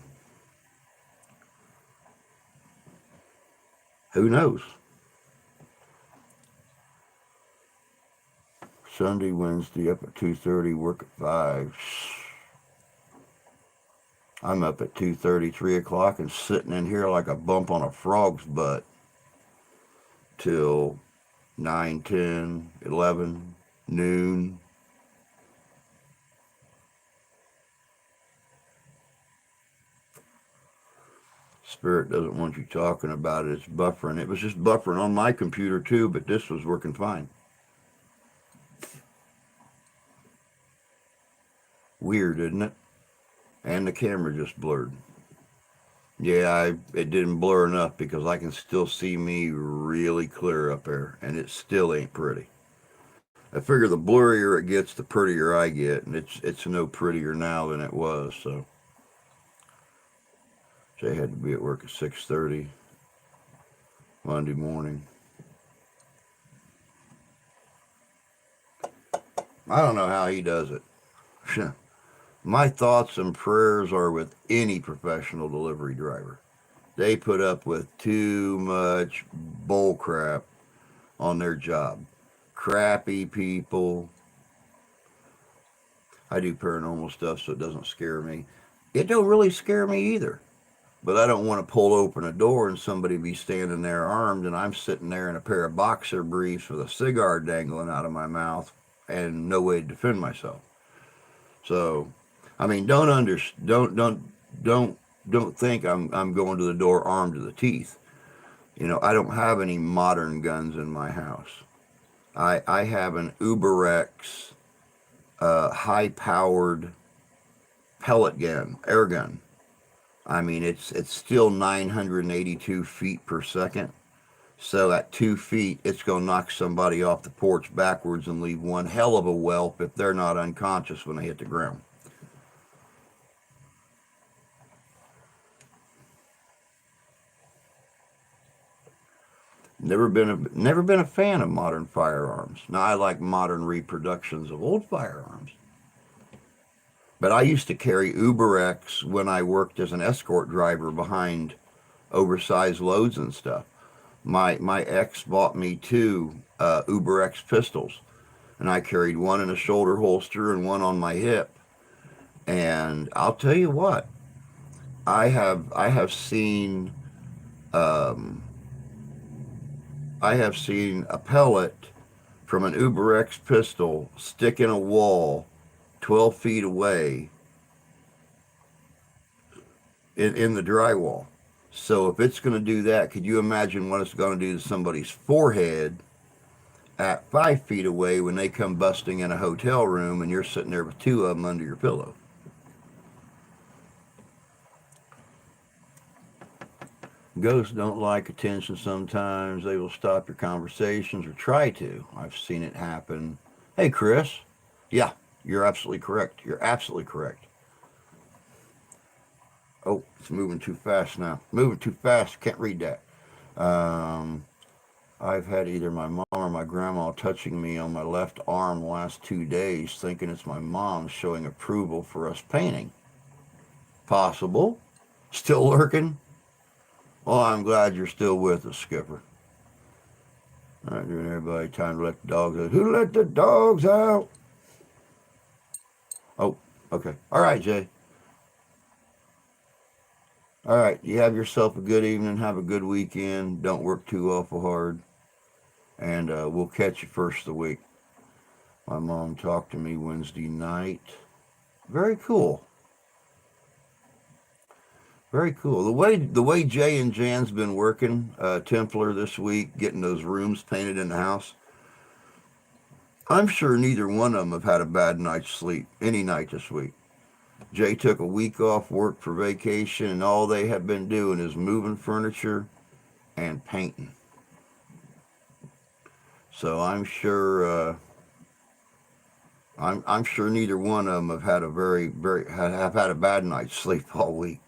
who knows? Sunday, Wednesday, up at 2:30, work at 5. I'm up at 2:30, 3 o'clock, and sitting in here like a bump on a frog's butt till 9, 10, 11, noon. Spirit doesn't want you talking about it. It's buffering. It was just buffering on my computer too, but this was working fine. Weird, isn't it? And the camera just blurred. Yeah, it didn't blur enough because I can still see me really clear up there, and it still ain't pretty. I figure the blurrier it gets, the prettier I get, and it's no prettier now than it was. So Jay had to be at work at 6:30 Monday morning. I don't know how he does it. My thoughts and prayers are with any professional delivery driver. They put up with too much bull crap on their job. Crappy people. I do paranormal stuff, so it doesn't scare me. It don't really scare me either. But I don't want to pull open a door and somebody be standing there armed, and I'm sitting there in a pair of boxer briefs with a cigar dangling out of my mouth and no way to defend myself. So, I mean, don't think I'm going to the door armed to the teeth. I don't have any modern guns in my house. I have an Uberex high-powered pellet gun, air gun. I mean, it's still 982 feet per second. So at 2 feet, it's going to knock somebody off the porch backwards and leave one hell of a whelp if they're not unconscious when they hit the ground. Never been a fan of modern firearms. Now I like modern reproductions of old firearms. But I used to carry Uberex when I worked as an escort driver behind oversized loads and stuff. My ex bought me two Uberex pistols, and I carried one in a shoulder holster and one on my hip. And I'll tell you what, I have seen um, I have seen a pellet from an Uberex pistol stick in a wall 12 feet away in the drywall. So if it's going to do that, could you imagine what it's going to do to somebody's forehead at 5 feet away when they come busting in a hotel room and you're sitting there with two of them under your pillow? Ghosts don't like attention sometimes. They will stop your conversations or try to. I've seen it happen. Hey, Chris. Yeah, you're absolutely correct. You're absolutely correct. Oh, it's moving too fast now. Moving too fast. Can't read that. Um, I've had either my mom or my grandma touching me on my left arm the last 2 days, thinking it's my mom showing approval for us painting. Possible. Still lurking? Well, I'm glad you're still with us, Skipper. All right, giving everybody time to let the dogs out. Who let the dogs out? Oh, okay. All right, Jay. All right, you have yourself a good evening. Have a good weekend. Don't work too awful hard. And we'll catch you first of the week. My mom talked to me Wednesday night. Very cool. Very cool. The way Jay and Jan's been working Templar this week, getting those rooms painted in the house. I'm sure neither one of them have had a bad night's sleep any night this week. Jay took a week off work for vacation, and all they have been doing is moving furniture and painting. So I'm sure neither one of them have had a have had a bad night's sleep all week.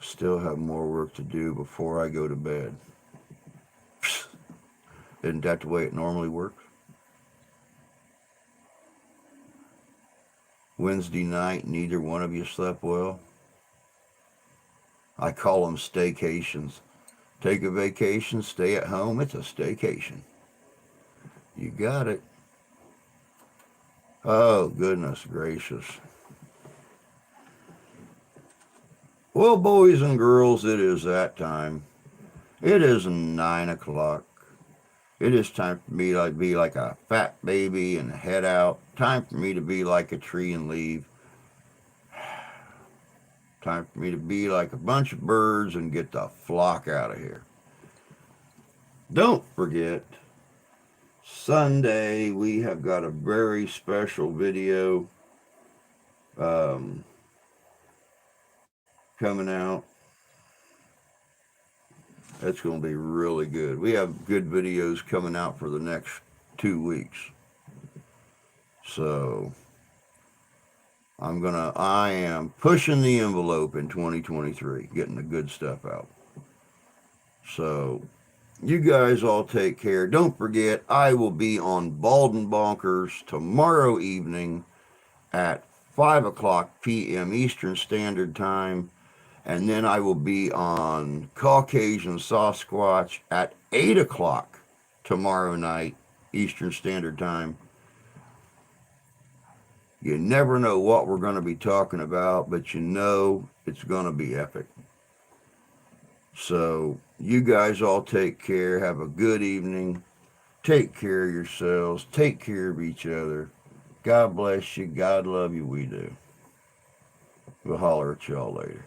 Still have more work to do before I go to bed. Isn't that the way it normally works? Wednesday night, neither one of you slept well. I call them staycations. Take a vacation, stay at home. It's a staycation. You got it. Oh, goodness gracious. Well, boys and girls, it is that time. It is 9 o'clock. It is time for me to be like a fat baby and head out. Time for me to be like a tree and leave. Time for me to be like a bunch of birds and get the flock out of here. Don't forget, Sunday we have got a very special video um, coming out. That's going to be really good. We have good videos coming out for the next 2 weeks. So I am pushing the envelope in 2023, getting the good stuff out. So you guys all take care. Don't forget, I will be on Bald and Bonkers tomorrow evening at 5 o'clock p.m. Eastern Standard Time. And then I will be on Caucasian Sasquatch at 8 o'clock tomorrow night, Eastern Standard Time. You never know what we're going to be talking about, but you know it's going to be epic. So you guys all take care. Have a good evening. Take care of yourselves. Take care of each other. God bless you. God love you. We do. We'll holler at y'all later.